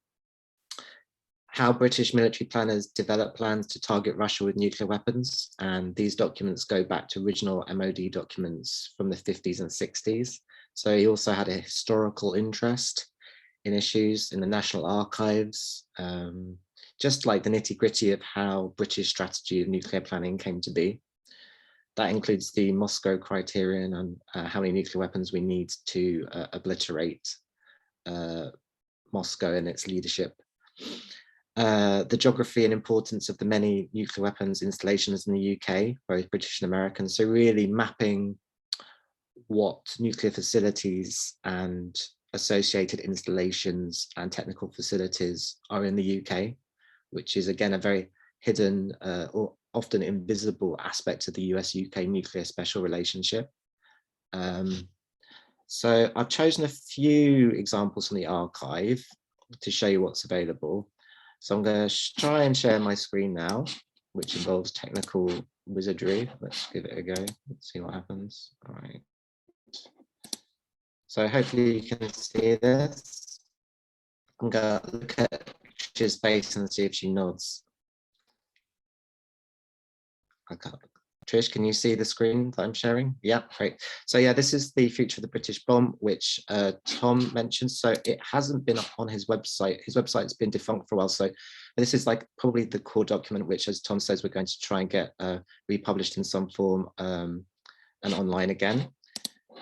How British military planners develop plans to target Russia with nuclear weapons. And these documents go back to original MOD documents from the 50s and 60s. So he also had a historical interest in issues in the National Archives, just like the nitty-gritty of how British strategy of nuclear planning came to be. That includes the Moscow criterion and how many nuclear weapons we need to obliterate Moscow and its leadership. the geography and importance of the many nuclear weapons installations in the UK, both British and American. So really mapping what nuclear facilities and associated installations and technical facilities are in the UK, which is again a very hidden or often invisible aspect of the US-UK nuclear special relationship. So I've chosen a few examples from the archive to show you what's available. So I'm going to try and share my screen now, which involves technical wizardry. Let's give it a go. Let's see what happens. All right. So hopefully you can see this. I'm going to look at Trish's face and see if she nods. I can't. Trish, can you see the screen that I'm sharing? Yeah, great. So yeah, this is the future of the British bomb, which Tom mentioned. So it hasn't been on his website. His website's been defunct for a while. So this is like probably the core document, which, as Tom says, we're going to try and get republished in some form and online again.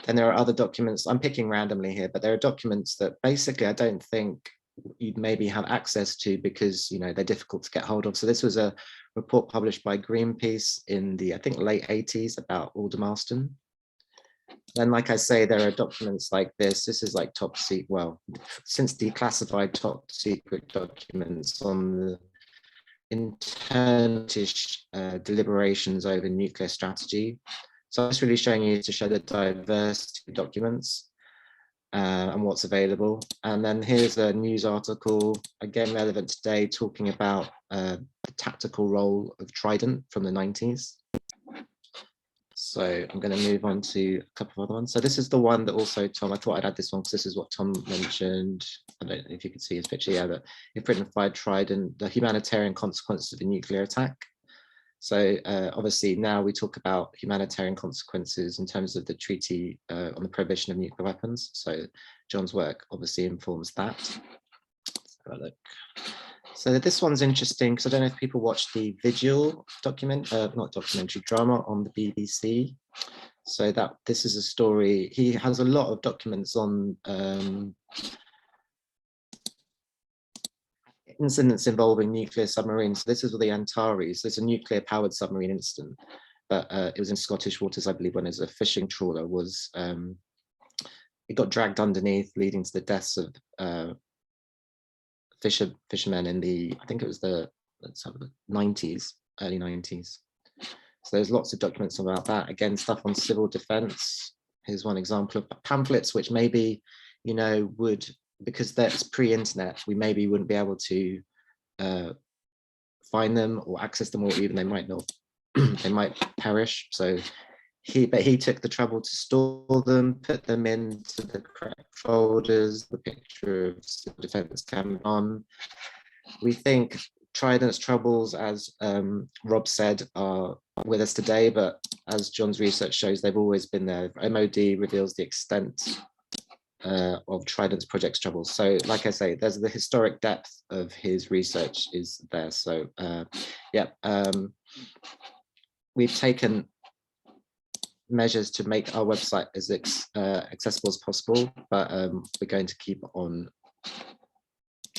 Then there are other documents. I'm picking randomly here, but there are documents that basically I don't think you'd maybe have access to because, you know, they're difficult to get hold of. So this was a report published by Greenpeace in the, I think, late 80s about Aldermaston. And like I say, there are documents like this. This is like top secret, well, since declassified top secret documents on the internal deliberations over nuclear strategy. So it's really showing you to show the diversity of documents and what's available. And then here's a news article, again relevant today, talking about the tactical role of Trident from the 90s. So I'm going to move on to a couple of other ones. So this is the one that also, Tom, I thought I'd add this one because this is what Tom mentioned. I don't know if you could see his picture, yeah, but if Britain fired Trident, the humanitarian consequences of a nuclear attack. So obviously now we talk about humanitarian consequences in terms of the treaty on the prohibition of nuclear weapons. So John's work obviously informs that. Let's have a look. So this one's interesting because I don't know if people watch the Vigil not documentary, drama on the BBC. So that this is a story. He has a lot of documents on incidents involving nuclear submarines. So this is with the Antares. There's a nuclear powered submarine incident, but it was in Scottish waters, I believe, when as a fishing trawler was, it got dragged underneath, leading to the deaths of fishermen in the, I think it was the 90s, early 90s. So there's lots of documents about that. Again, stuff on civil defense. Here's one example of pamphlets, which maybe, you know, would, because that's pre-internet, we maybe wouldn't be able to find them or access them, or even they might not, they might perish. So he took the trouble to store them, put them into the correct folders, the picture of civil defense camp on. We think Trident's troubles, as Rob said, are with us today, but as John's research shows, they've always been there. MOD reveals the extent of Trident's project's troubles. So like I say, there's the historic depth of his research is there. So we've taken measures to make our website as accessible as possible, but we're going to keep on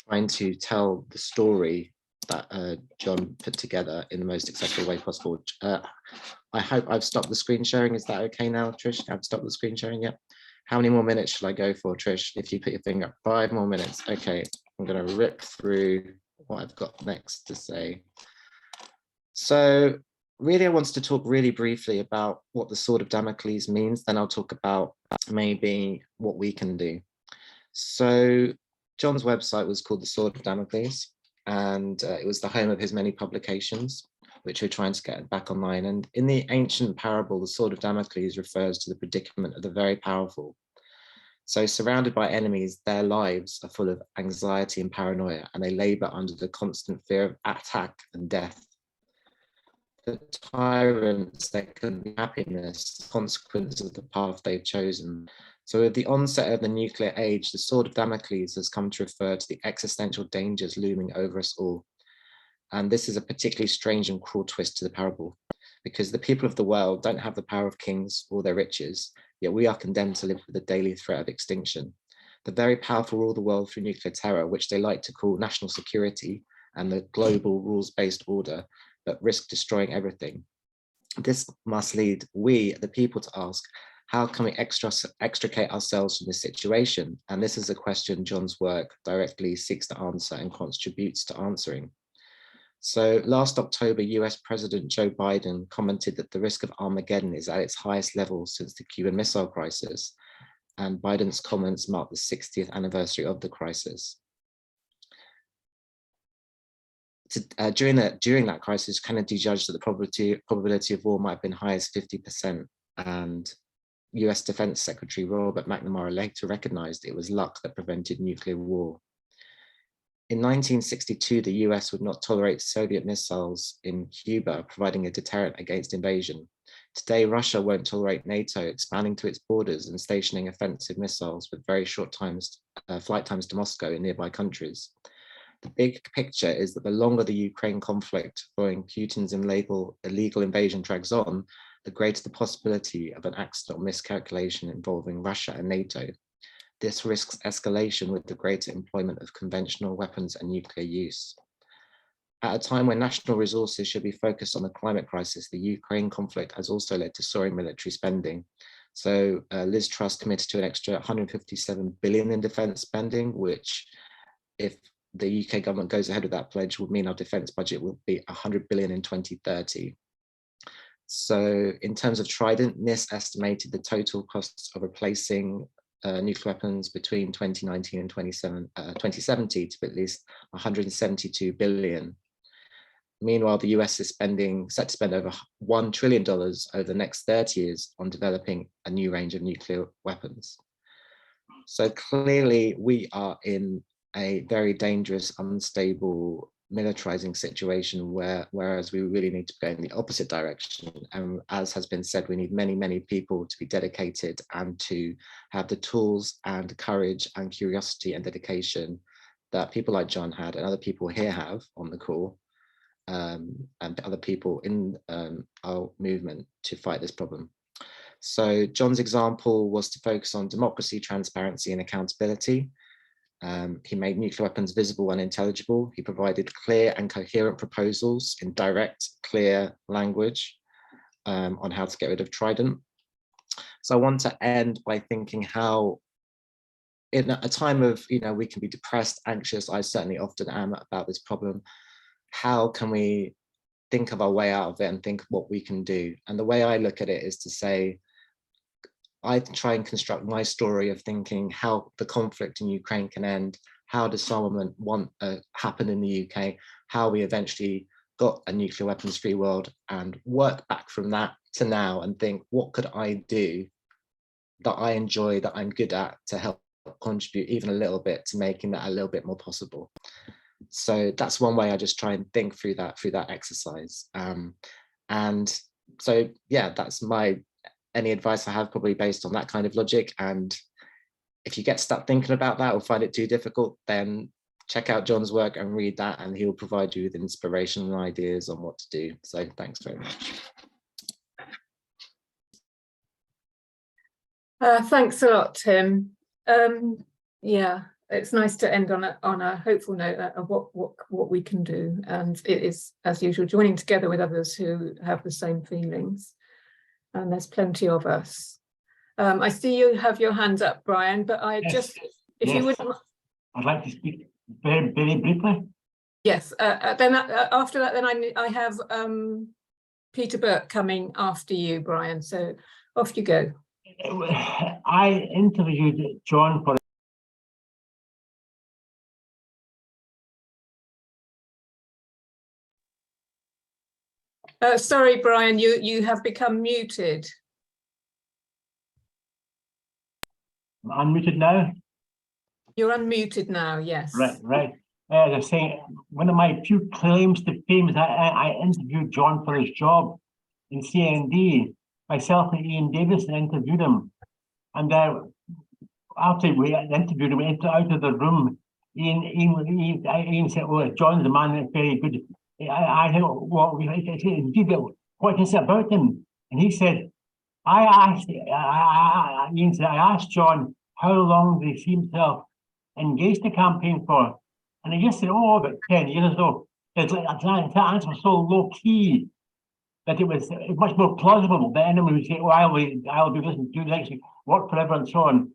trying to tell the story that John put together in the most accessible way possible. I hope I've stopped the screen sharing. Is that okay now, Trish? I've stopped the screen sharing yet? How many more minutes should I go for, Trish? If you put your finger up, 5 more minutes. Okay, I'm going to rip through what I've got next to say. So really, I wanted to talk really briefly about what the Sword of Damocles means. Then I'll talk about maybe what we can do. So John's website was called the Sword of Damocles, and it was the home of his many publications, which we're trying to get back online. And in the ancient parable, the Sword of Damocles refers to the predicament of the very powerful. So surrounded by enemies, their lives are full of anxiety and paranoia, and they labor under the constant fear of attack and death. The tyrants, there can be happiness, consequence of the path they've chosen. So at the onset of the nuclear age, the Sword of Damocles has come to refer to the existential dangers looming over us all. And this is a particularly strange and cruel twist to the parable, because the people of the world don't have the power of kings or their riches, yet we are condemned to live with the daily threat of extinction. The very powerful rule the world through nuclear terror, which they like to call national security, and the global rules-based order, but risk destroying everything. This must lead we, the people, to ask, how can we extricate ourselves from this situation? And this is a question John's work directly seeks to answer and contributes to answering. So last October, US President Joe Biden commented that the risk of Armageddon is at its highest level since the Cuban Missile Crisis. And Biden's comments mark the 60th anniversary of the crisis. During that crisis, Kennedy judged that the probability of war might have been high as 50%, and US Defense Secretary Robert McNamara later recognized it was luck that prevented nuclear war. In 1962, the US would not tolerate Soviet missiles in Cuba, providing a deterrent against invasion. Today, Russia won't tolerate NATO expanding to its borders and stationing offensive missiles with very short flight times to Moscow in nearby countries. The big picture is that the longer the Ukraine conflict following Putin's illegal invasion drags on, the greater the possibility of an accident or miscalculation involving Russia and NATO. This risks escalation with the greater employment of conventional weapons and nuclear use. At a time when national resources should be focused on the climate crisis, the Ukraine conflict has also led to soaring military spending. So Liz Truss committed to an extra 157 billion in defence spending, which, if the UK government goes ahead with that pledge, would mean our defence budget will be 100 billion in 2030. So in terms of Trident, NIST estimated the total costs of replacing nuclear weapons between 2019 and 2070 to be at least 172 billion. Meanwhile, the US is set to spend over $1 trillion over the next 30 years on developing a new range of nuclear weapons. So clearly we are in a very dangerous, unstable, militarizing situation whereas we really need to go in the opposite direction. And as has been said, we need many, many people to be dedicated and to have the tools and courage and curiosity and dedication that people like John had and other people here have on the call, and other people in our movement to fight this problem. So John's example was to focus on democracy, transparency, and accountability. He made nuclear weapons visible and intelligible. He provided clear and coherent proposals in direct, clear language on how to get rid of Trident. So I want to end by thinking how, in a time of, we can be depressed, anxious, I certainly often am about this problem, how can we think of our way out of it and think what we can do? And the way I look at it is to say, I try and construct my story of thinking how the conflict in Ukraine can end, how disarmament happened in the UK, how we eventually got a nuclear weapons free world, and work back from that to now and think, what could I do that I enjoy, that I'm good at, to help contribute even a little bit to making that a little bit more possible. So that's one way I just try and think through that exercise. And so, yeah, that's any advice I have, probably based on that kind of logic. And if you get stuck thinking about that or find it too difficult, then check out John's work and read that, and he'll provide you with inspiration and ideas on what to do. So thanks very much. Thanks a lot, Tim. Yeah, it's nice to end on a hopeful note of what we can do, and it is, as usual, joining together with others who have the same feelings. And there's plenty of us. I see you have your hands up, Brian, but you would. I'd like to speak very, very briefly. Yes, then after that, then I have Peter Burke coming after you, Brian. So off you go. I interviewed John for. Sorry, Brian, you have become muted. I'm unmuted now. You're unmuted now, yes. Right. As I say, one of my few claims to fame is I interviewed John for his job in CND. Myself and Ian Davison interviewed him. And after we interviewed him, we went out of the room. Ian said, "Oh, John's the man that's very good." I said, "Well, what is it about him?" And he said, Ian said, "I asked John how long did he see himself engaged the campaign for?" And I just said, oh, about 10 years ago, it's like that answer was so low key that it was much more plausible than anyone who say, oh, I'll do this and do this, work forever and so on.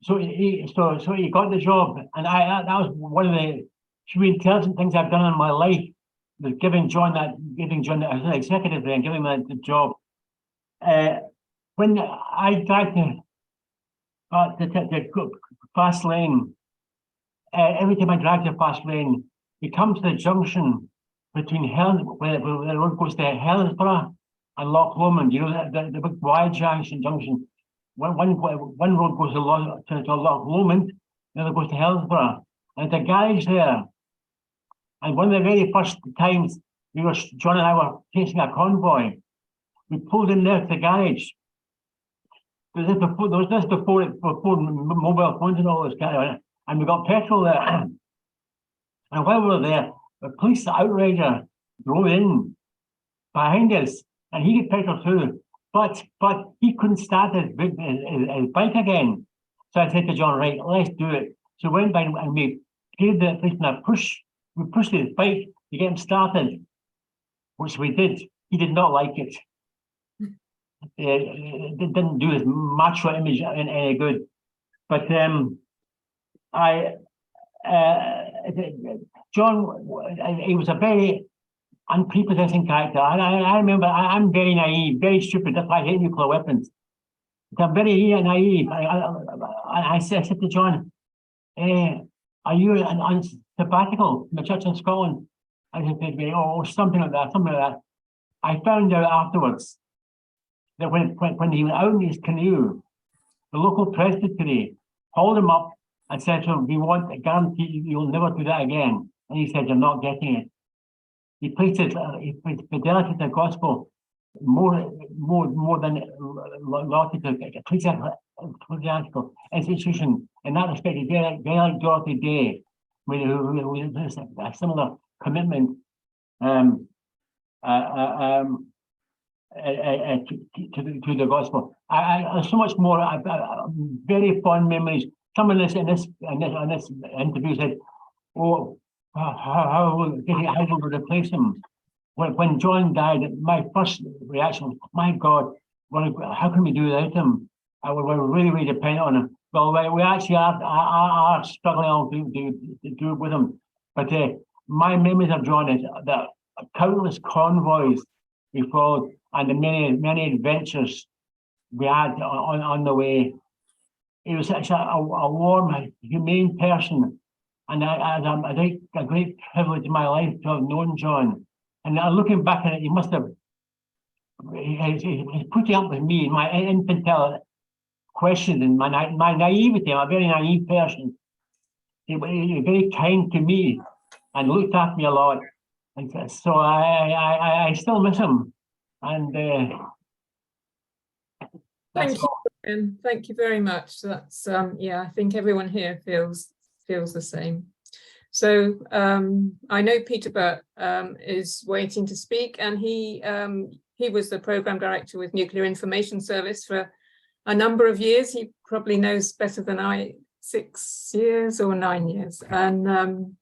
So he got the job, and that was one of the few intelligent things I've done in my life, was giving John as an executive there and giving him the job. When I tried to fast lane, every time I drive to fast lane, you come to the junction between where the road goes to Helensburgh and Loch Lomond. You know, the big wide junction. One road goes to Loch Lomond, the other goes to Helensburgh. And there's a garage there. And one of the very first times John and I were chasing a convoy, we pulled in there to the garage. There was this before mobile phones and all this kind of, and we got petrol there. And while we were there, the police outrider drove in behind us, and he got petrol too. But he couldn't start his bike again. So I said to John, right, let's do it. So we went by and we gave the policeman a push. We pushed his bike to get him started, which we did. He did not like it. It didn't do his macho image any good. But John, he was a very unprepossessing character. I remember I'm very naive, very stupid. That's why I hate nuclear weapons. But I'm very naive. I said to John, are you on sabbatical in the church in Scotland? I said, oh, something like that. I found out afterwards that when he was out in his canoe, the local presbytery hauled him up and said to him, we want a guarantee you'll never do that again. And he said, you're not getting it. He placed fidelity to the gospel more than loyalty to ecclesiastical institution. In that respect, he's very like Dorothy Day, who has a similar commitment to the gospel. I so much more. Very fond memories. Someone in this interview said, "Oh, how will we replace him?" When John died, my first reaction was, "My God, how can we do without him? We're really dependent on him." Well, we actually are struggling to do it with him. But my memories of John is the countless convoys we followed and the many adventures we had on the way. He was such a warm, humane person, and I think a great privilege in my life to have known John. And looking back at it, he must have he's putting up with me, my infantile questions and my naivety. I'm a very naive person. He was very kind to me and looked after me a lot, and so I still miss him. And thank you, Brian. Thank you very much. That's yeah, I think everyone here feels the same. So I know Peter Burt is waiting to speak, and he was the program director with Nuclear Information Service for a number of years. He probably knows better than I, 6 years or 9 years, and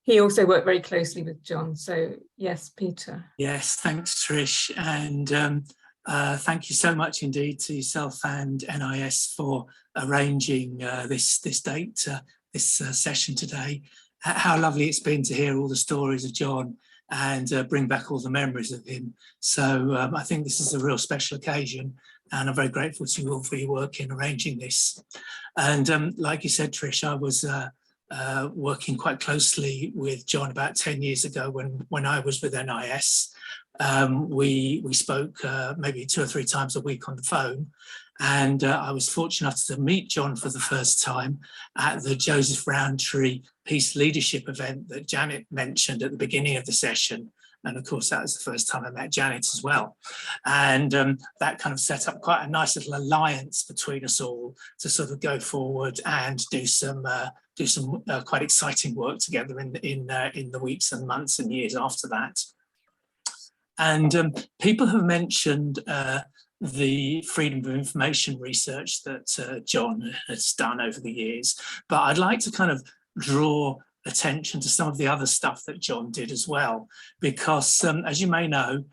he also worked very closely with John. So yes, Peter. Yes, thanks, Trish, and thank you so much indeed to yourself and NIS for arranging this date. This session today. How lovely it's been to hear all the stories of John and bring back all the memories of him. So I think this is a real special occasion, and I'm very grateful to you all for your work in arranging this. And like you said, Trish, I was working quite closely with John about 10 years ago when I was with NIS. We spoke maybe 2 or 3 times a week on the phone. And I was fortunate enough to meet John for the first time at the Joseph Rowntree Peace Leadership event that Janet mentioned at the beginning of the session. And of course, that was the first time I met Janet as well. And that kind of set up quite a nice little alliance between us all to sort of go forward and do some quite exciting work together in the weeks and months and years after that. And people have mentioned the freedom of information research that John has done over the years, but I'd like to kind of draw attention to some of the other stuff that John did as well, because as you may know,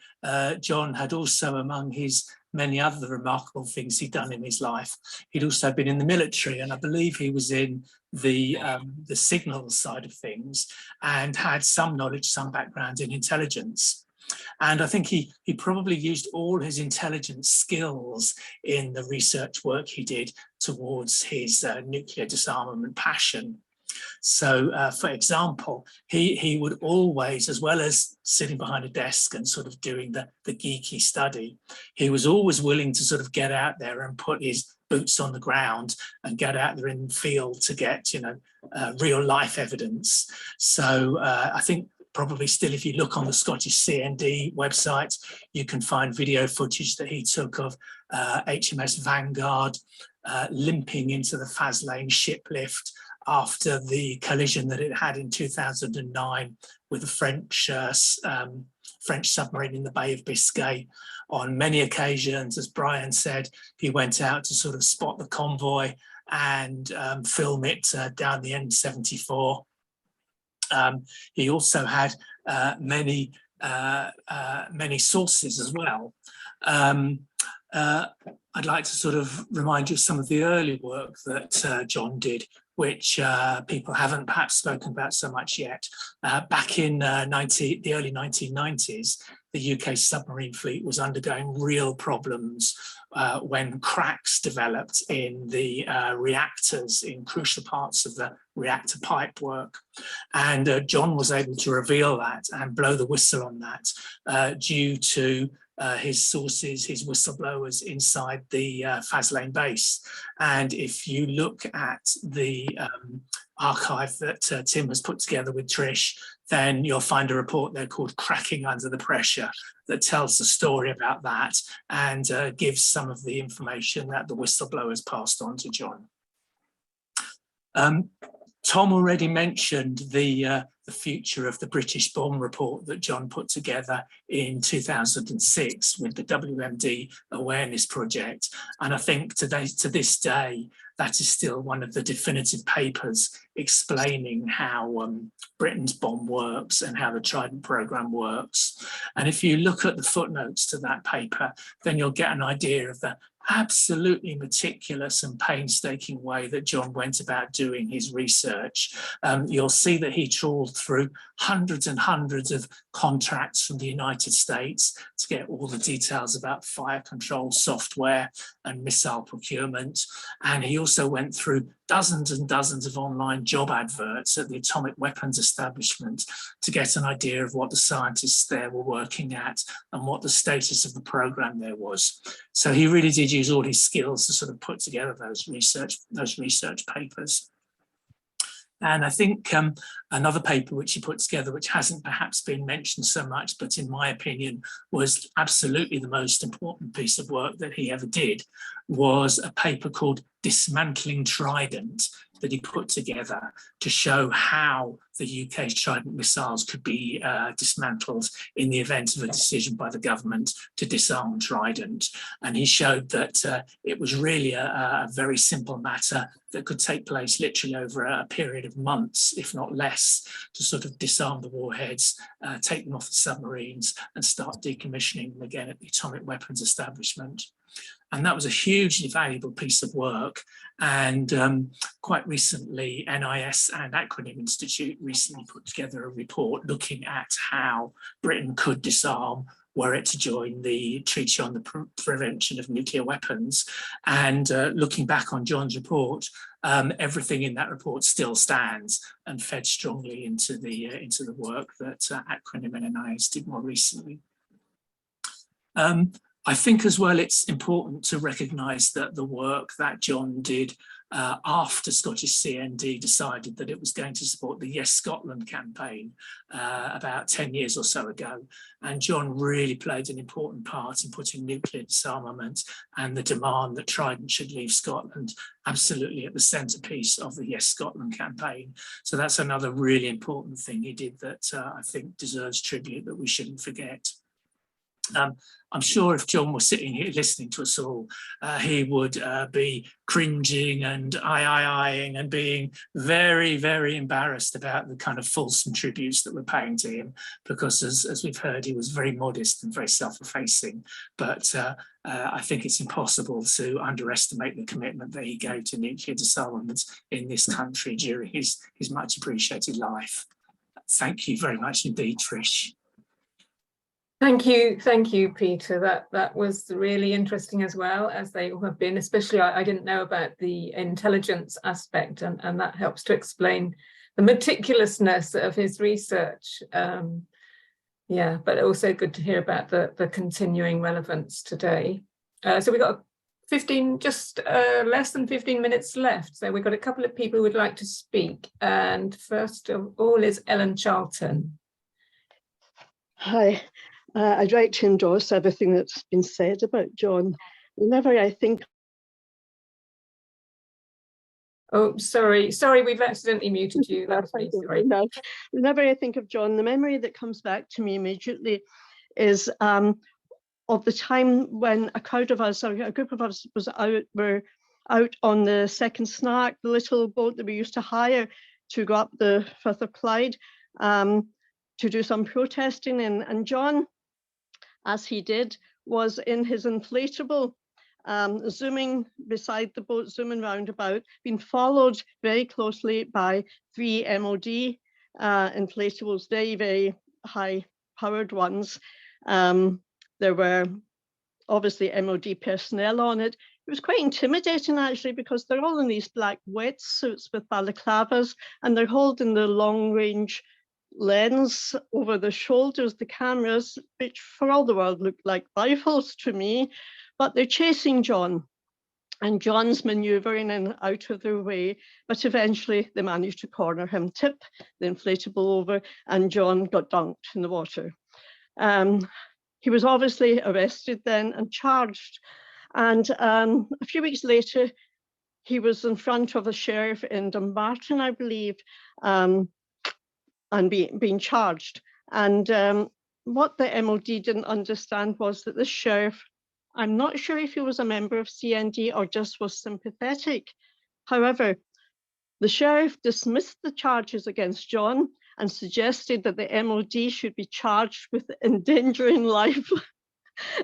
John had also, among his many other remarkable things he'd done in his life, he'd also been in the military, and I believe he was in the signals side of things and had some knowledge, some background in intelligence. And I think he probably used all his intelligence skills in the research work he did towards his nuclear disarmament passion. So, for example, he would always, as well as sitting behind a desk and sort of doing the geeky study, he was always willing to sort of get out there and put his boots on the ground and get out there in the field to get, real life evidence. So I think probably still, if you look on the Scottish CND website, you can find video footage that he took of HMS Vanguard limping into the Faslane ship lift after the collision that it had in 2009 with the French submarine in the Bay of Biscay. On many occasions, as Brian said, he went out to sort of spot the convoy and film it down the N74. He also had many sources as well. I'd like to sort of remind you of some of the early work that John did, which people haven't perhaps spoken about so much yet. Back in the early 1990s, the UK submarine fleet was undergoing real problems when cracks developed in the reactors, in crucial parts of the reactor pipework. And John was able to reveal that and blow the whistle on that due to his sources, his whistleblowers inside the Faslane base. And if you look at the archive that Tim has put together with Trish, then you'll find a report there called Cracking Under the Pressure that tells the story about that and gives some of the information that the whistleblowers passed on to John. Tom already mentioned the future of the British bomb report that John put together in 2006 with the WMD Awareness Project. And I think to this day, that is still one of the definitive papers explaining how Britain's bomb works and how the Trident programme works. And if you look at the footnotes to that paper, then you'll get an idea of the absolutely meticulous and painstaking way that John went about doing his research. You'll see that he trawled through hundreds and hundreds of contracts from the United States to get all the details about fire control software and missile procurement. And he also went through dozens and dozens of online job adverts at the atomic weapons establishment to get an idea of what the scientists there were working at and what the status of the program there was. So he really did use all his skills to sort of put together those research papers. And I think another paper which he put together, which hasn't perhaps been mentioned so much, but in my opinion was absolutely the most important piece of work that he ever did, was a paper called Dismantling Trident that he put together to show how the UK's Trident missiles could be dismantled in the event of a decision by the government to disarm Trident. And he showed that it was really a very simple matter that could take place literally over a period of months, if not less, to sort of disarm the warheads, take them off the submarines and start decommissioning them again at the atomic weapons establishment. And that was a hugely valuable piece of work. And quite recently, NIS and Acronym Institute recently put together a report looking at how Britain could disarm were it to join the Treaty on the Prevention of Nuclear Weapons. And looking back on John's report, everything in that report still stands and fed strongly into the work that Acronym and NIS did more recently. I think as well it's important to recognise that the work that John did after Scottish CND decided that it was going to support the Yes Scotland campaign about 10 years or so ago. And John really played an important part in putting nuclear disarmament and the demand that Trident should leave Scotland absolutely at the centrepiece of the Yes Scotland campaign. So that's another really important thing he did that I think deserves tribute that we shouldn't forget. I'm sure if John was sitting here listening to us all, he would be cringing and eyeing and being very, very embarrassed about the kind of fulsome tributes that we're paying to him, because as we've heard, he was very modest and very self-effacing. But I think it's impossible to underestimate the commitment that he gave to nuclear disarmament in this country during his much appreciated life. Thank you very much indeed, Trish. Thank you, Peter. That was really interesting, as well as they all have been. Especially, I didn't know about the intelligence aspect, and that helps to explain the meticulousness of his research. Yeah, but also good to hear about the continuing relevance today. So we've got 15, just less than 15 minutes left. So we've got a couple of people who would like to speak. And first of all is Ellen Charlton. Hi. I'd like to endorse everything that's been said about John. Whenever I think... Oh, sorry, we've accidentally muted you. That was me, sorry. No. Whenever I think of John, the memory that comes back to me immediately is of the time when a crowd of us, or a group of us, were out on the Second Snark, the little boat that we used to hire to go up the Firth of Clyde, to do some protesting. And John, as he did, was in his inflatable, zooming beside the boat, zooming round about, being followed very closely by 3 MOD inflatables, very, very high-powered ones. There were obviously MOD personnel on it. It was quite intimidating, actually, because they're all in these black wetsuits with balaclavas, and they're holding the long-range lens over the shoulders, the cameras, which for all the world looked like rifles to me, but they're chasing John, and John's maneuvering in out of their way, but eventually they managed to corner him, tip the inflatable over, and John got dunked in the water. He was obviously arrested then and charged, and a few weeks later he was in front of a sheriff in Dumbarton, I believe, and being charged. And what the MOD didn't understand was that the sheriff, I'm not sure if he was a member of CND or just was sympathetic. However, the sheriff dismissed the charges against John and suggested that the MOD should be charged with endangering life.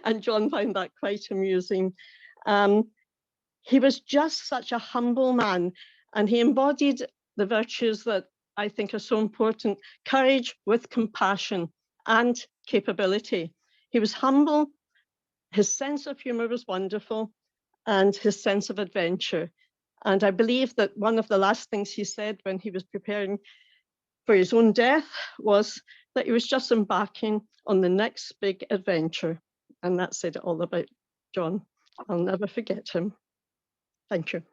And John found that quite amusing. He was just such a humble man, and he embodied the virtues that I think are so important: courage with compassion and capability. He was humble, his sense of humor was wonderful, and his sense of adventure. And I believe that one of the last things he said when he was preparing for his own death was that he was just embarking on the next big adventure. And that said it all about John. I'll never forget him. Thank you.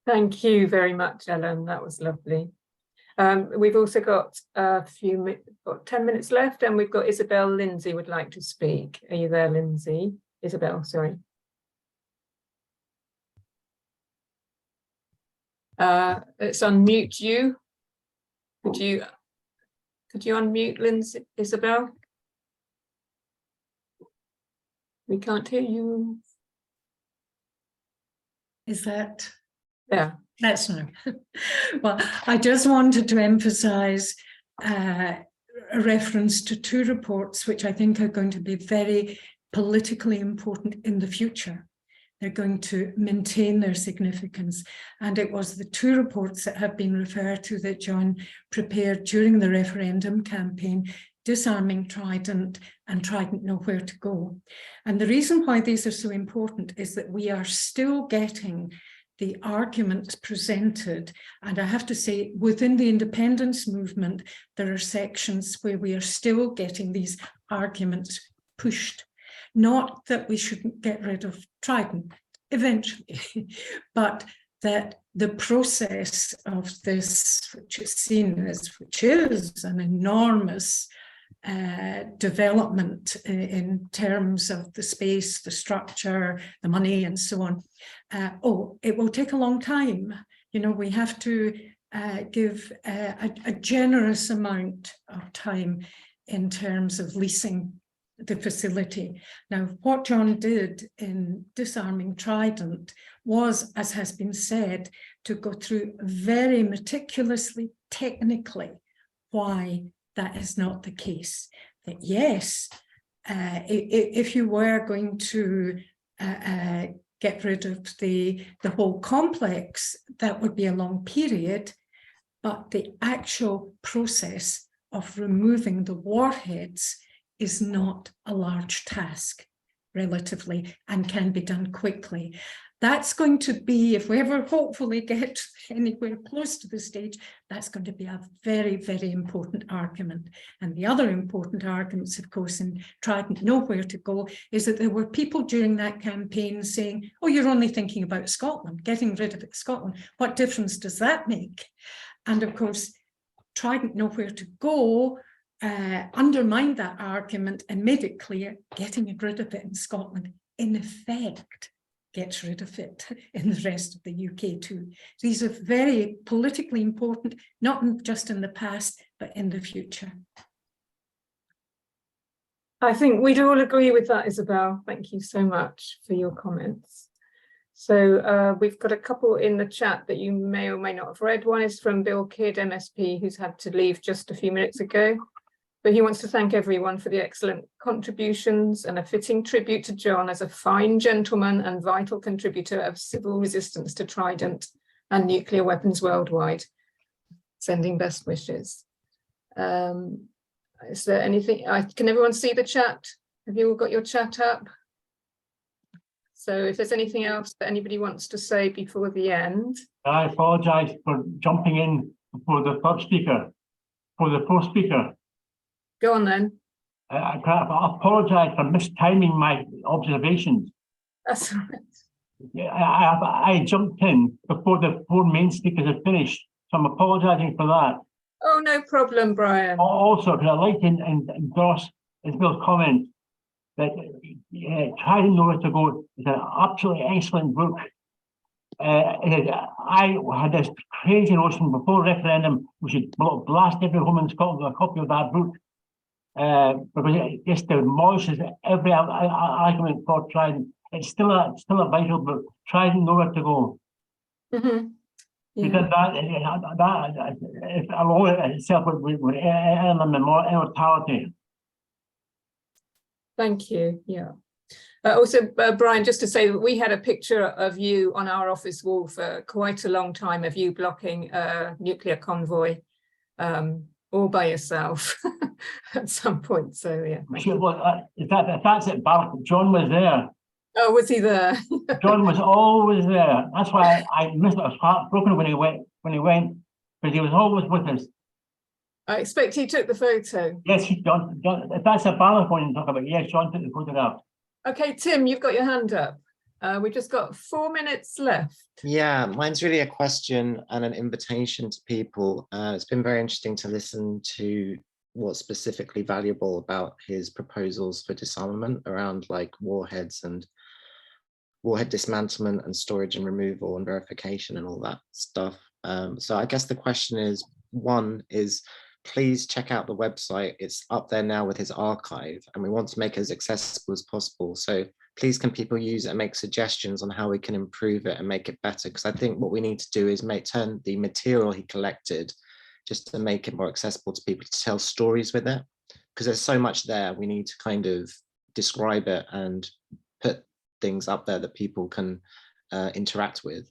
Thank you very much, Ellen. That was lovely. We've also got got 10 minutes left, and we've got Isabel Lindsay would like to speak. Are you there, Lindsay? Isabel, sorry. Let's unmute you. Could you unmute Lindsay, Isabel? We can't hear you. Is that? Yeah. That's no. Well, I just wanted to emphasize a reference to 2 reports which I think are going to be very politically important in the future. They're going to maintain their significance. And it was the 2 reports that have been referred to that John prepared during the referendum campaign, Disarming Trident and Trident Nowhere to Go. And the reason why these are so important is that we are still getting the arguments presented. And I have to say, within the independence movement, there are sections where we are still getting these arguments pushed. Not that we shouldn't get rid of Trident eventually, but that the process of this, which is seen as, which is an enormous development in terms of the space, the structure, the money, and so on. It will take a long time. You know, we have to give a generous amount of time in terms of leasing the facility. Now, what John did in disarming Trident was, as has been said, to go through very meticulously, technically, why that is not the case. That yes, if you were going to get rid of the whole complex, that would be a long period, but the actual process of removing the warheads is not a large task relatively and can be done quickly. That's going to be, if we ever hopefully get anywhere close to the stage, that's going to be a very, very important argument. And the other important arguments, of course, in Trident Nowhere to Go, is that there were people during that campaign saying, oh, you're only thinking about Scotland, getting rid of Scotland. What difference does that make? And of course, Trident Nowhere to Go undermined that argument and made it clear getting rid of it in Scotland, in effect, gets rid of it in the rest of the UK too. These are very politically important, not just in the past, but in the future. I think we'd all agree with that, Isabel. Thank you so much for your comments. So we've got a couple in the chat that you may or may not have read. One is from Bill Kidd, MSP, who's had to leave just a few minutes ago. But he wants to thank everyone for the excellent contributions and a fitting tribute to John as a fine gentleman and vital contributor of civil resistance to Trident and nuclear weapons worldwide. Sending best wishes. Is there anything, can everyone see the chat? Have you all got your chat up? So if there's anything else that anybody wants to say before the end. I apologise for jumping in before the third speaker, for the fourth speaker. Go on then. I apologise for mistiming my observations. That's all right. Yeah, I jumped in before the four main speakers had finished, so I'm apologising for that. Oh, no problem, Brian. Also, because I'd like to endorse Isabel's comment that Trident Nowhere to Go is an absolutely excellent book. I had this crazy notion before referendum we should blast every home in Scotland with a copy of that book. Because it just demolishes every argument for Trident. It's still a vital book. Trident Nowhere to Go. Mm-hmm. Yeah. Because that alone itself would end in immortality. Thank you. Yeah. Also, Brian, just to say that we had a picture of you on our office wall for quite a long time of you blocking a nuclear convoy. All by yourself at some point. So yeah. If that's it, John was there. Oh, was he there? John was always there. That's why I missed it. I was heartbroken when he went, because he was always with us. I expect he took the photo. Yes, John. If that's a ballot point you talk about, yes, John took the photograph. Okay, Tim, you've got your hand up. We've just got 4 minutes left. Yeah, mine's really a question and an invitation to people. It's been very interesting to listen to what's specifically valuable about his proposals for disarmament around like warheads and warhead dismantlement and storage and removal and verification and all that stuff. So I guess the question is, one is, please check out the website. It's up there now with his archive, and we want to make it as accessible as possible. So please, can people use it and make suggestions on how we can improve it and make it better? Because I think what we need to do is turn the material he collected just to make it more accessible to people, to tell stories with it. Because there's so much there, we need to kind of describe it and put things up there that people can interact with.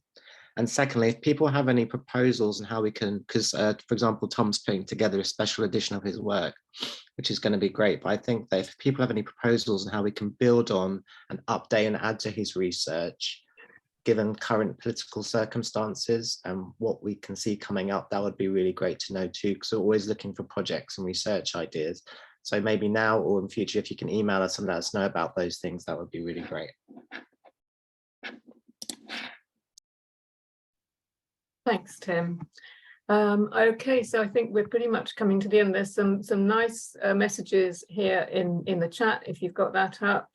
And secondly, if people have any proposals on how we can, because for example, Tom's putting together a special edition of his work, which is going to be great. But I think that if people have any proposals on how we can build on and update and add to his research, given current political circumstances and what we can see coming up, that would be really great to know too, because we're always looking for projects and research ideas. So maybe now or in future, if you can email us and let us know about those things, that would be really great. Thanks, Tim. Okay, so I think we're pretty much coming to the end. There's some nice messages here in the chat, if you've got that up.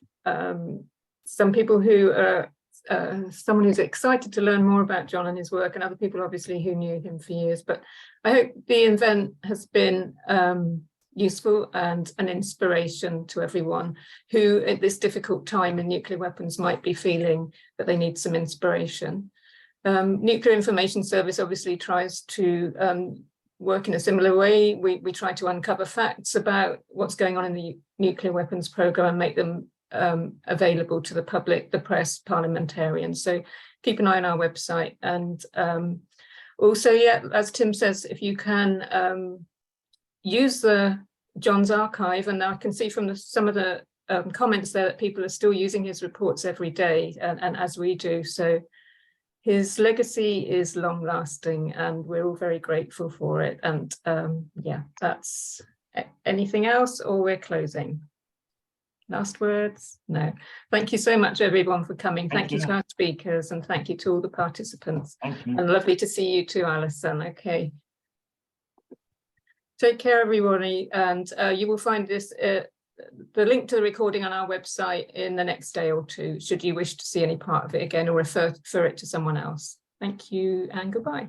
Some people who are someone who's excited to learn more about John and his work, and other people obviously who knew him for years. But I hope the event has been useful and an inspiration to everyone who at this difficult time in nuclear weapons might be feeling that they need some inspiration. Nuclear Information Service obviously tries to work in a similar way. We try to uncover facts about what's going on in the nuclear weapons program and make them available to the public, the press, parliamentarians. So keep an eye on our website. And also, yeah, as Tim says, if you can use John's archive, and I can see from some of the comments there that people are still using his reports every day, and as we do. So his legacy is long lasting and we're all very grateful for it. And yeah, that's anything else, or we're closing. Last words? No. Thank you so much, everyone, for coming. Thank you to our speakers, and thank you to all the participants. Thank you. And lovely to see you too, Alison. Okay. Take care, everybody, and you will find this the link to the recording on our website in the next day or two, should you wish to see any part of it again or refer it to someone else. Thank you and goodbye.